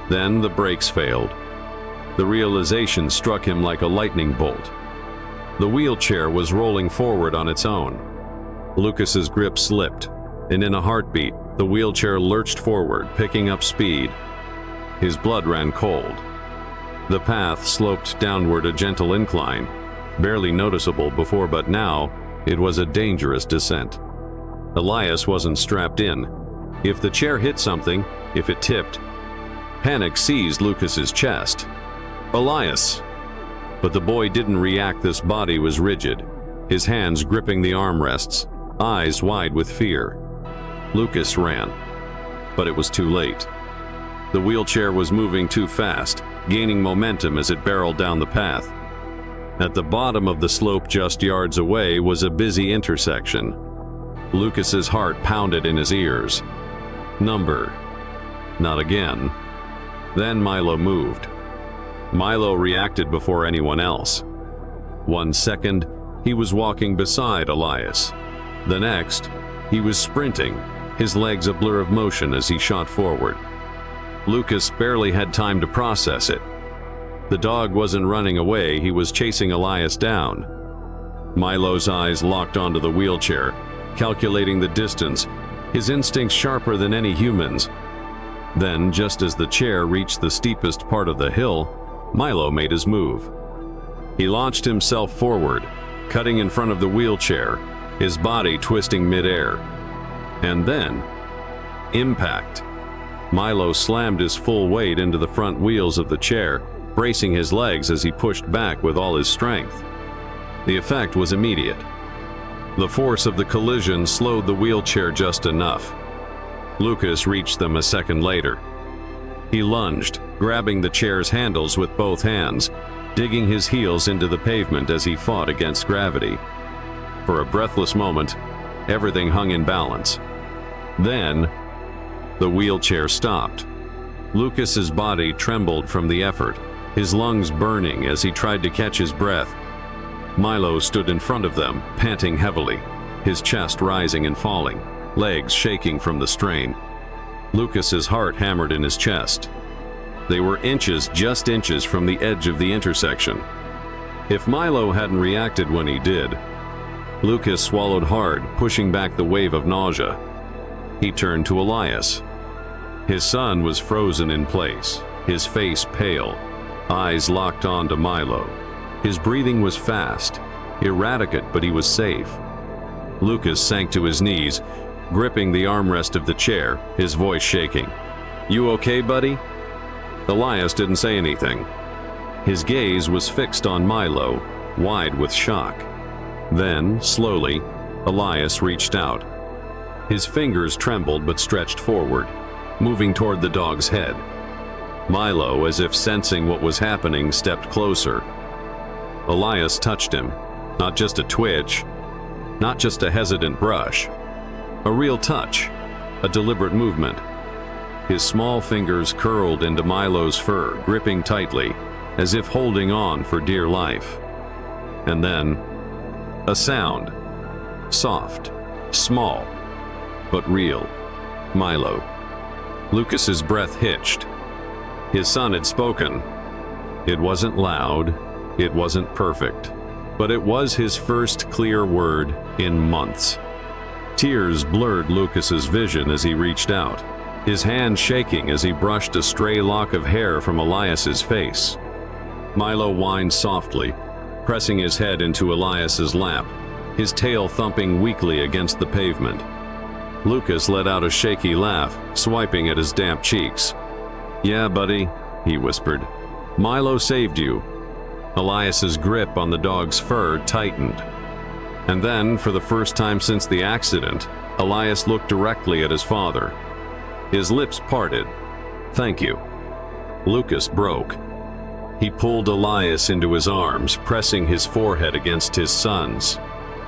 Then the brakes failed. The realization struck him like a lightning bolt. The wheelchair was rolling forward on its own. Lucas's grip slipped, and in a heartbeat, the wheelchair lurched forward, picking up speed. His blood ran cold. The path sloped downward, a gentle incline, barely noticeable before, but now it was a dangerous descent. Elias wasn't strapped in. If the chair hit something, if it tipped, panic seized Lucas's chest. "Elias!" But the boy didn't react. This body was rigid, his hands gripping the armrests, eyes wide with fear. Lucas ran, but it was too late. The wheelchair was moving too fast, gaining momentum as it barreled down the path. At the bottom of the slope just yards away was a busy intersection. Lucas's heart pounded in his ears. Number. Not again. Then Milo moved. Milo reacted before anyone else. 1 second, he was walking beside Elias. The next, he was sprinting, his legs a blur of motion as he shot forward. Lucas barely had time to process it. The dog wasn't running away, he was chasing Elias down. Milo's eyes locked onto the wheelchair, calculating the distance, his instincts sharper than any human's. Then, just as the chair reached the steepest part of the hill, Milo made his move. He launched himself forward, cutting in front of the wheelchair, his body twisting midair. And then, impact. Milo slammed his full weight into the front wheels of the chair, bracing his legs as he pushed back with all his strength. The effect was immediate. The force of the collision slowed the wheelchair just enough. Lucas reached them a second later. He lunged, grabbing the chair's handles with both hands, digging his heels into the pavement as he fought against gravity. For a breathless moment, everything hung in balance. Then, the wheelchair stopped. Lucas's body trembled from the effort, his lungs burning as he tried to catch his breath. Milo stood in front of them, panting heavily, his chest rising and falling, legs shaking from the strain. Lucas's heart hammered in his chest. They were just inches from the edge of the intersection. If Milo hadn't reacted when he did, Lucas swallowed hard, pushing back the wave of nausea. He turned to Elias. His son was frozen in place, his face pale, eyes locked on to Milo. His breathing was fast, erratic, but he was safe. Lucas sank to his knees, gripping the armrest of the chair, his voice shaking. "You okay, buddy?" Elias didn't say anything. His gaze was fixed on Milo, wide with shock. Then, slowly, Elias reached out. His fingers trembled but stretched forward, moving toward the dog's head. Milo, as if sensing what was happening, stepped closer. Elias touched him, not just a twitch, not just a hesitant brush. A real touch, a deliberate movement. His small fingers curled into Milo's fur, gripping tightly, as if holding on for dear life. And then, a sound. Soft, small, but real. Milo. Lucas's breath hitched. His son had spoken. It wasn't loud, it wasn't perfect, but it was his first clear word in months. Tears blurred Lucas's vision as he reached out, his hand shaking as he brushed a stray lock of hair from Elias's face. Milo whined softly, pressing his head into Elias's lap, his tail thumping weakly against the pavement. Lucas let out a shaky laugh, swiping at his damp cheeks. "Yeah, buddy," he whispered. "Milo saved you." Elias's grip on the dog's fur tightened. And then, for the first time since the accident, Elias looked directly at his father. His lips parted. "Thank you." Lucas broke. He pulled Elias into his arms, pressing his forehead against his son's,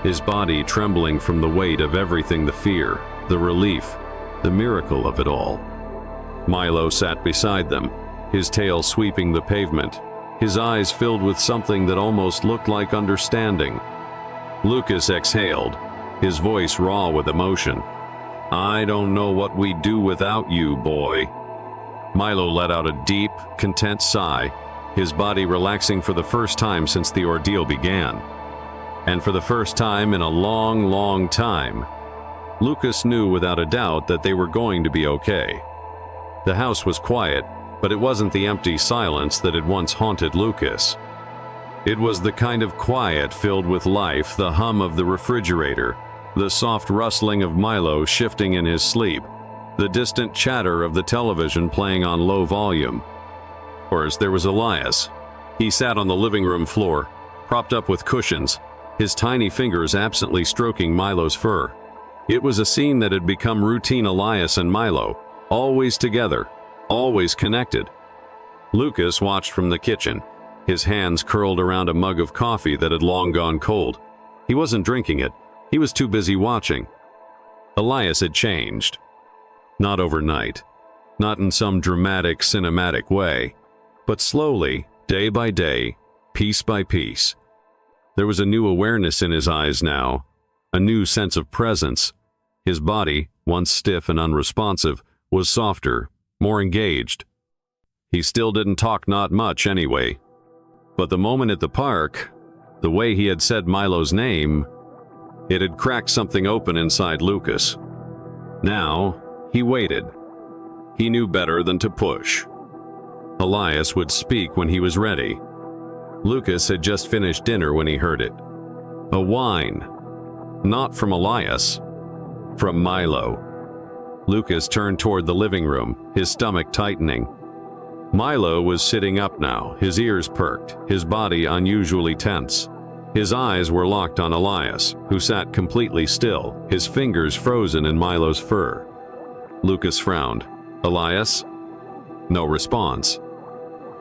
his body trembling from the weight of everything, the fear, the relief, the miracle of it all. Milo sat beside them, his tail sweeping the pavement, his eyes filled with something that almost looked like understanding. Lucas exhaled, his voice raw with emotion. "I don't know what we'd do without you, boy." Milo let out a deep, content sigh, his body relaxing for the first time since the ordeal began. And for the first time in a long, long time, Lucas knew without a doubt that they were going to be okay. The house was quiet, but it wasn't the empty silence that had once haunted Lucas. It was the kind of quiet filled with life, the hum of the refrigerator, the soft rustling of Milo shifting in his sleep, the distant chatter of the television playing on low volume. Of course, there was Elias. He sat on the living room floor, propped up with cushions, his tiny fingers absently stroking Milo's fur. It was a scene that had become routine. Elias and Milo, always together, always connected. Lucas watched from the kitchen, his hands curled around a mug of coffee that had long gone cold. He wasn't drinking it. He was too busy watching. Elias had changed. Not overnight. Not in some dramatic, cinematic way. But slowly, day by day, piece by piece. There was a new awareness in his eyes now. A new sense of presence. His body, once stiff and unresponsive, was softer, more engaged. He still didn't talk, not much anyway. But the moment at the park, the way he had said Milo's name, it had cracked something open inside Lucas. Now, he waited. He knew better than to push. Elias would speak when he was ready. Lucas had just finished dinner when he heard it. A whine. Not from Elias. From Milo. Lucas turned toward the living room, his stomach tightening. Milo was sitting up now, his ears perked, his body unusually tense. His eyes were locked on Elias, who sat completely still, his fingers frozen in Milo's fur. Lucas frowned. Elias? No response.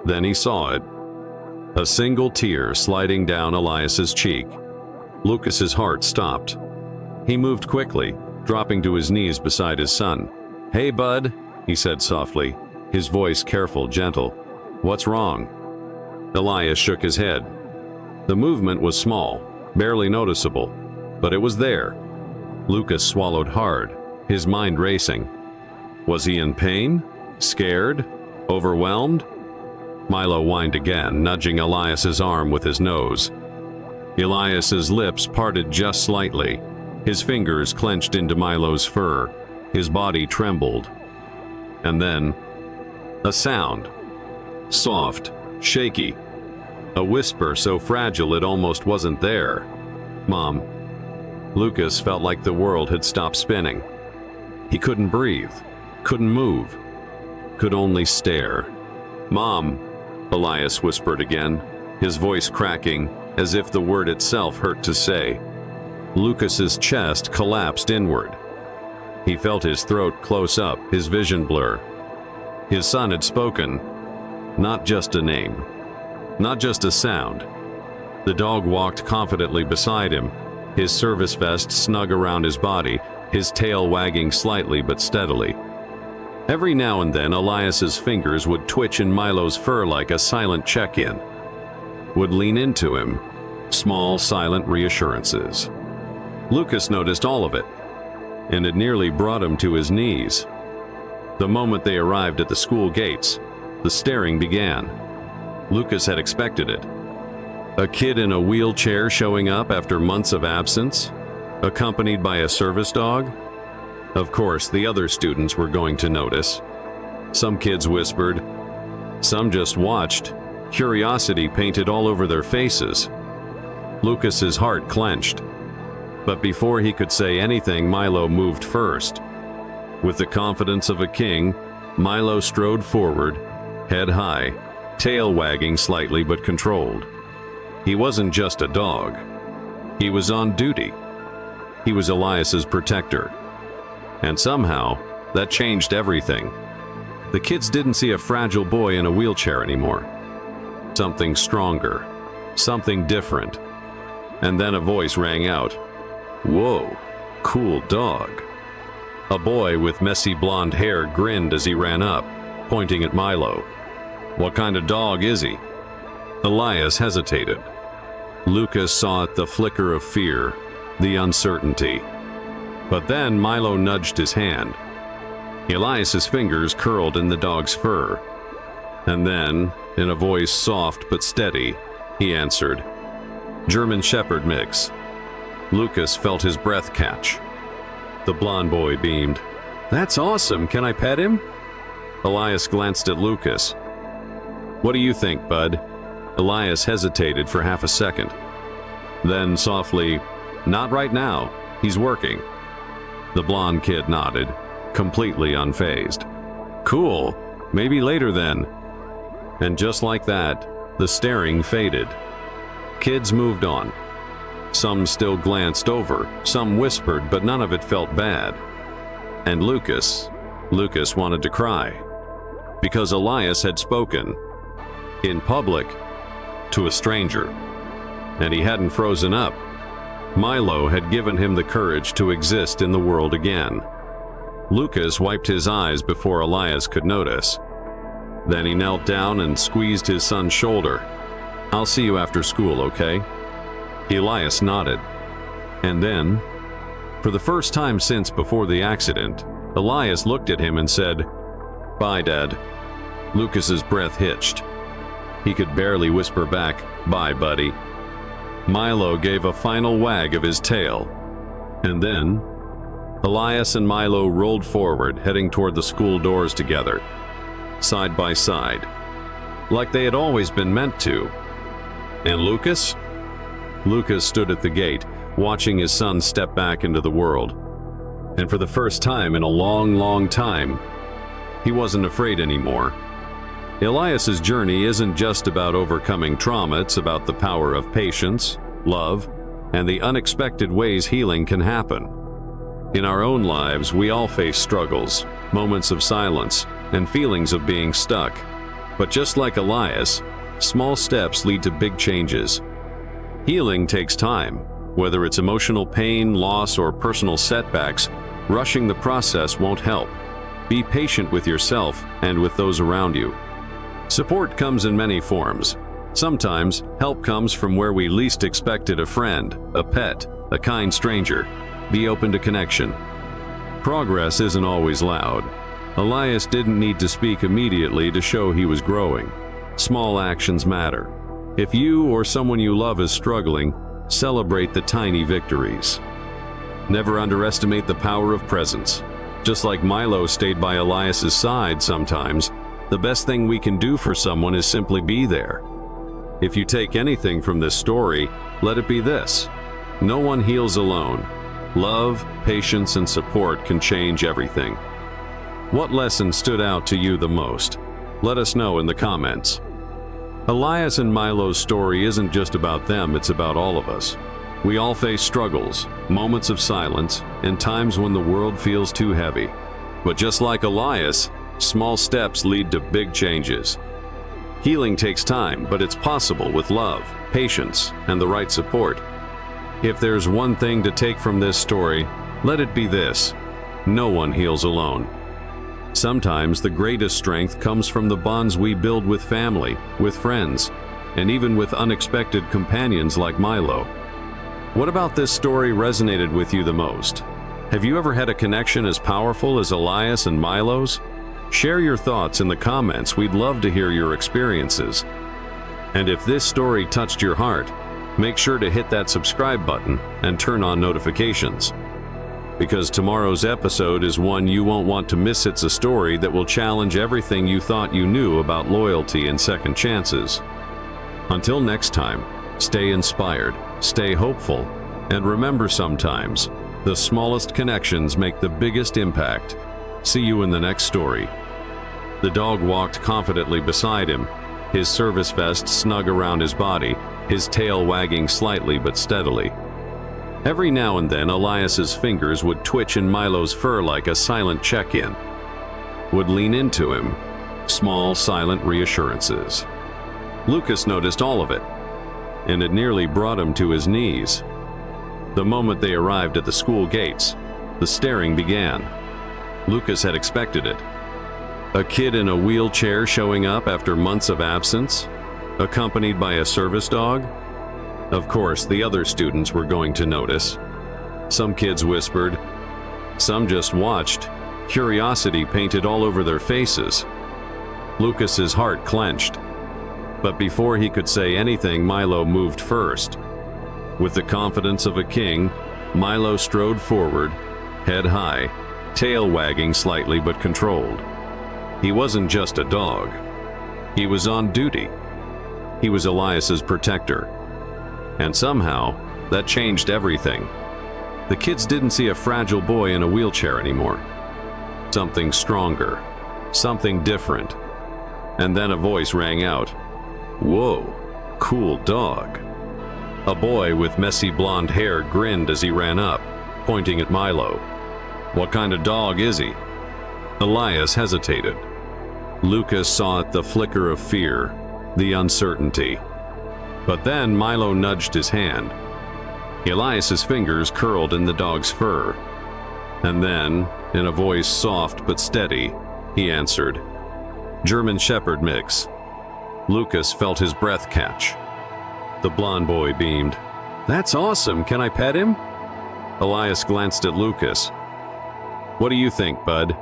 Then he saw it. A single tear sliding down Elias's cheek. Lucas's heart stopped. He moved quickly, dropping to his knees beside his son. "Hey, bud," he said softly, his voice careful, gentle. "What's wrong?" Elias shook his head. The movement was small, barely noticeable, but it was there. Lucas swallowed hard, his mind racing. Was he in pain? Scared? Overwhelmed? Milo whined again, nudging Elias's arm with his nose. Elias's lips parted just slightly. His fingers clenched into Milo's fur. His body trembled. And then, a sound. Soft, shaky. A whisper so fragile it almost wasn't there. "Mom." Lucas felt like the world had stopped spinning. He couldn't breathe, couldn't move, could only stare. "Mom," Elias whispered again, his voice cracking, as if the word itself hurt to say. Lucas's chest collapsed inward. He felt his throat close up, his vision blur. His son had spoken. Not just a name. Not just a sound. The dog walked confidently beside him, his service vest snug around his body, his tail wagging slightly but steadily. Every now and then, Elias's fingers would twitch in Milo's fur like a silent check-in. Would lean into him. Small, silent reassurances. Lucas noticed all of it, and it nearly brought him to his knees. The moment they arrived at the school gates, the staring began. Lucas had expected it. A kid in a wheelchair showing up after months of absence, accompanied by a service dog. Of course, the other students were going to notice. Some kids whispered. Some just watched, curiosity painted all over their faces. Lucas's heart clenched. But before he could say anything, Milo moved first. With the confidence of a king, Milo strode forward, head high, tail wagging slightly but controlled. He wasn't just a dog. He was on duty. He was Elias's protector. And somehow, that changed everything. The kids didn't see a fragile boy in a wheelchair anymore. Something stronger, something different. And then a voice rang out. "Whoa, cool dog." A boy with messy blonde hair grinned as he ran up, pointing at Milo. "What kind of dog is he?" Elias hesitated. Lucas saw it, the flicker of fear, the uncertainty. But then Milo nudged his hand. Elias's fingers curled in the dog's fur. And then, in a voice soft but steady, he answered, "German Shepherd mix." Lucas felt his breath catch. The blond boy beamed. "That's awesome. Can I pet him?" Elias glanced at Lucas. "What do you think, bud?" Elias hesitated for half a second. Then softly, "Not right now. He's working." The blond kid nodded, completely unfazed. "Cool. Maybe later then." And just like that, the staring faded. Kids moved on. Some still glanced over, some whispered, but none of it felt bad. And Lucas wanted to cry. Because Elias had spoken. In public, to a stranger. And he hadn't frozen up. Milo had given him the courage to exist in the world again. Lucas wiped his eyes before Elias could notice. Then he knelt down and squeezed his son's shoulder. "I'll see you after school, okay?" Elias nodded. And then, for the first time since before the accident, Elias looked at him and said, "Bye, Dad." Lucas's breath hitched. He could barely whisper back, "Bye, buddy." Milo gave a final wag of his tail. And then, Elias and Milo rolled forward, heading toward the school doors together, side by side, like they had always been meant to. And Lucas? Lucas stood at the gate, watching his son step back into the world. And for the first time in a long, long time, he wasn't afraid anymore. Elias's journey isn't just about overcoming trauma, it's about the power of patience, love, and the unexpected ways healing can happen. In our own lives, we all face struggles, moments of silence, and feelings of being stuck. But just like Elias, small steps lead to big changes. Healing takes time. Whether it's emotional pain, loss, or personal setbacks, rushing the process won't help. Be patient with yourself and with those around you. Support comes in many forms. Sometimes, help comes from where we least expected: a friend, a pet, a kind stranger. Be open to connection. Progress isn't always loud. Elias didn't need to speak immediately to show he was growing. Small actions matter. If you or someone you love is struggling, celebrate the tiny victories. Never underestimate the power of presence. Just like Milo stayed by Elias's side sometimes, the best thing we can do for someone is simply be there. If you take anything from this story, let it be this: no one heals alone. Love, patience, and support can change everything. What lesson stood out to you the most? Let us know in the comments. Elias and Milo's story isn't just about them, it's about all of us. We all face struggles, moments of silence, and times when the world feels too heavy. But just like Elias, small steps lead to big changes. Healing takes time, but it's possible with love, patience, and the right support. If there's one thing to take from this story, let it be this: no one heals alone. Sometimes the greatest strength comes from the bonds we build with family, with friends, and even with unexpected companions like Milo. What about this story resonated with you the most? Have you ever had a connection as powerful as Elias and Milo's? Share your thoughts in the comments. We'd love to hear your experiences. And if this story touched your heart, make sure to hit that subscribe button and turn on notifications. Because tomorrow's episode is one you won't want to miss. It's a story that will challenge everything you thought you knew about loyalty and second chances. Until next time, stay inspired, stay hopeful, and remember, sometimes the smallest connections make the biggest impact. See you in the next story. The dog walked confidently beside him, his service vest snug around his body, his tail wagging slightly but steadily. Every now and then, Elias's fingers would twitch in Milo's fur like a silent check-in. Would lean into him, small, silent reassurances. Lucas noticed all of it, and it nearly brought him to his knees. The moment they arrived at the school gates, the staring began. Lucas had expected it. A kid in a wheelchair showing up after months of absence, accompanied by a service dog. Of course, the other students were going to notice. Some kids whispered, some just watched, curiosity painted all over their faces. Lucas's heart clenched. But before he could say anything, Milo moved first. With the confidence of a king, Milo strode forward, head high, tail wagging slightly but controlled. He wasn't just a dog. He was on duty. He was Elias's protector. And somehow, that changed everything. The kids didn't see a fragile boy in a wheelchair anymore. Something stronger, something different. And then a voice rang out. "Whoa, cool dog." A boy with messy blonde hair grinned as he ran up, pointing at Milo. "What kind of dog is he?" Elias hesitated. Lucas saw it, the flicker of fear, the uncertainty. But then Milo nudged his hand. Elias's fingers curled in the dog's fur. And then, in a voice soft but steady, he answered, "German Shepherd mix." Lucas felt his breath catch. The blond boy beamed. "That's awesome, can I pet him?" Elias glanced at Lucas. "What do you think, bud?"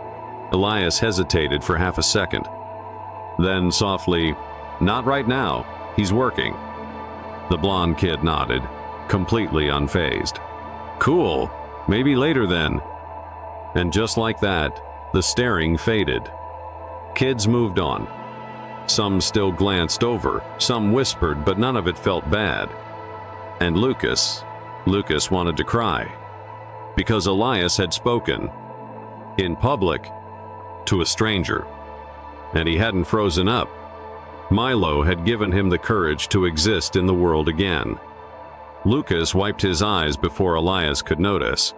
Elias hesitated for half a second. Then softly, "Not right now, he's working." The blond kid nodded, completely unfazed. "Cool, maybe later then." And just like that, the staring faded. Kids moved on. Some still glanced over, some whispered, but none of it felt bad. And Lucas wanted to cry. Because Elias had spoken, in public, to a stranger. And he hadn't frozen up. Milo had given him the courage to exist in the world again. Lucas wiped his eyes before Elias could notice.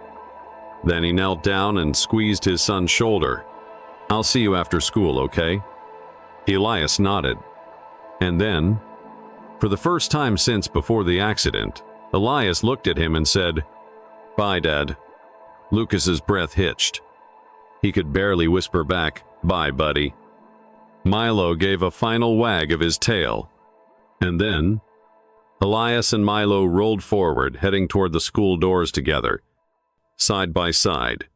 Then he knelt down and squeezed his son's shoulder. "I'll see you after school, okay?" Elias nodded. And then, for the first time since before the accident, Elias looked at him and said, "Bye, Dad." Lucas's breath hitched. He could barely whisper back, "Bye, buddy." Milo gave a final wag of his tail. And then, Elias and Milo rolled forward, heading toward the school doors together, side by side,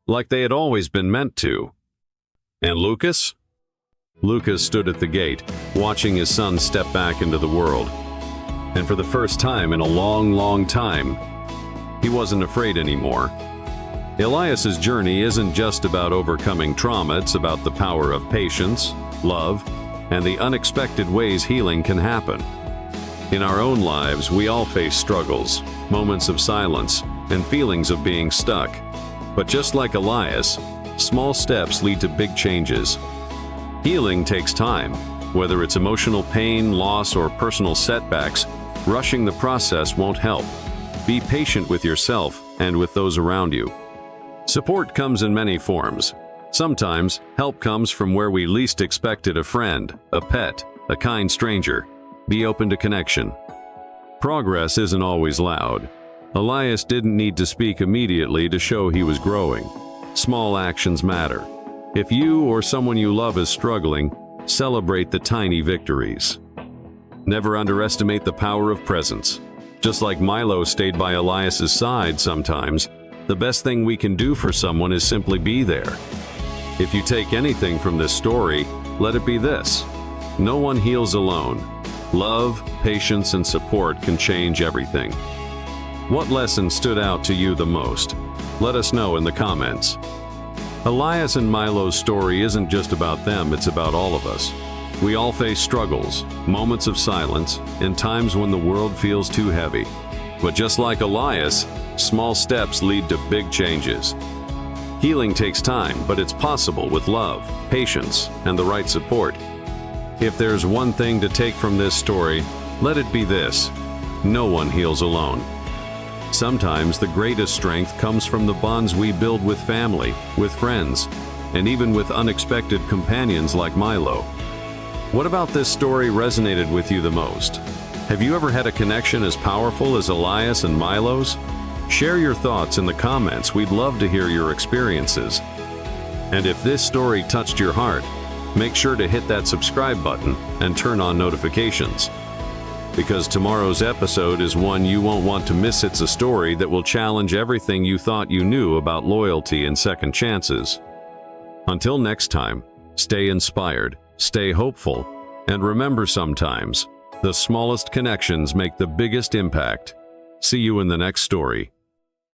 like they had always been meant to. And Lucas? Lucas stood at the gate, watching his son step back into the world. And for the first time in a long, long time, he wasn't afraid anymore. Elias's journey isn't just about overcoming trauma, it's about the power of patience, love, and the unexpected ways healing can happen. In our own lives, we all face struggles, moments of silence, and feelings of being stuck. But just like Elias, small steps lead to big changes. Healing takes time. Whether it's emotional pain, loss, or personal setbacks, rushing the process won't help. Be patient with yourself and with those around you. Support comes in many forms. Sometimes, help comes from where we least expected: a friend, a pet, a kind stranger. Be open to connection. Progress isn't always loud. Elias didn't need to speak immediately to show he was growing. Small actions matter. If you or someone you love is struggling, celebrate the tiny victories. Never underestimate the power of presence. Just like Milo stayed by Elias's side sometimes, the best thing we can do for someone is simply be there. If you take anything from this story, let it be this: no one heals alone. Love, patience, and support can change everything. What lesson stood out to you the most? Let us know in the comments. Elias and Milo's story isn't just about them, it's about all of us. We all face struggles, moments of silence, and times when the world feels too heavy. But just like Elias, small steps lead to big changes. Healing takes time, but it's possible with love, patience, and the right support. If there's one thing to take from this story, let it be this: no one heals alone. Sometimes the greatest strength comes from the bonds we build with family, with friends, and even with unexpected companions like Milo. What about this story resonated with you the most? Have you ever had a connection as powerful as Elias and Milo's? Share your thoughts in the comments. We'd love to hear your experiences. And if this story touched your heart, make sure to hit that subscribe button and turn on notifications. Because tomorrow's episode is one you won't want to miss. It's a story that will challenge everything you thought you knew about loyalty and second chances. Until next time, stay inspired, stay hopeful, and remember, sometimes the smallest connections make the biggest impact. See you in the next story.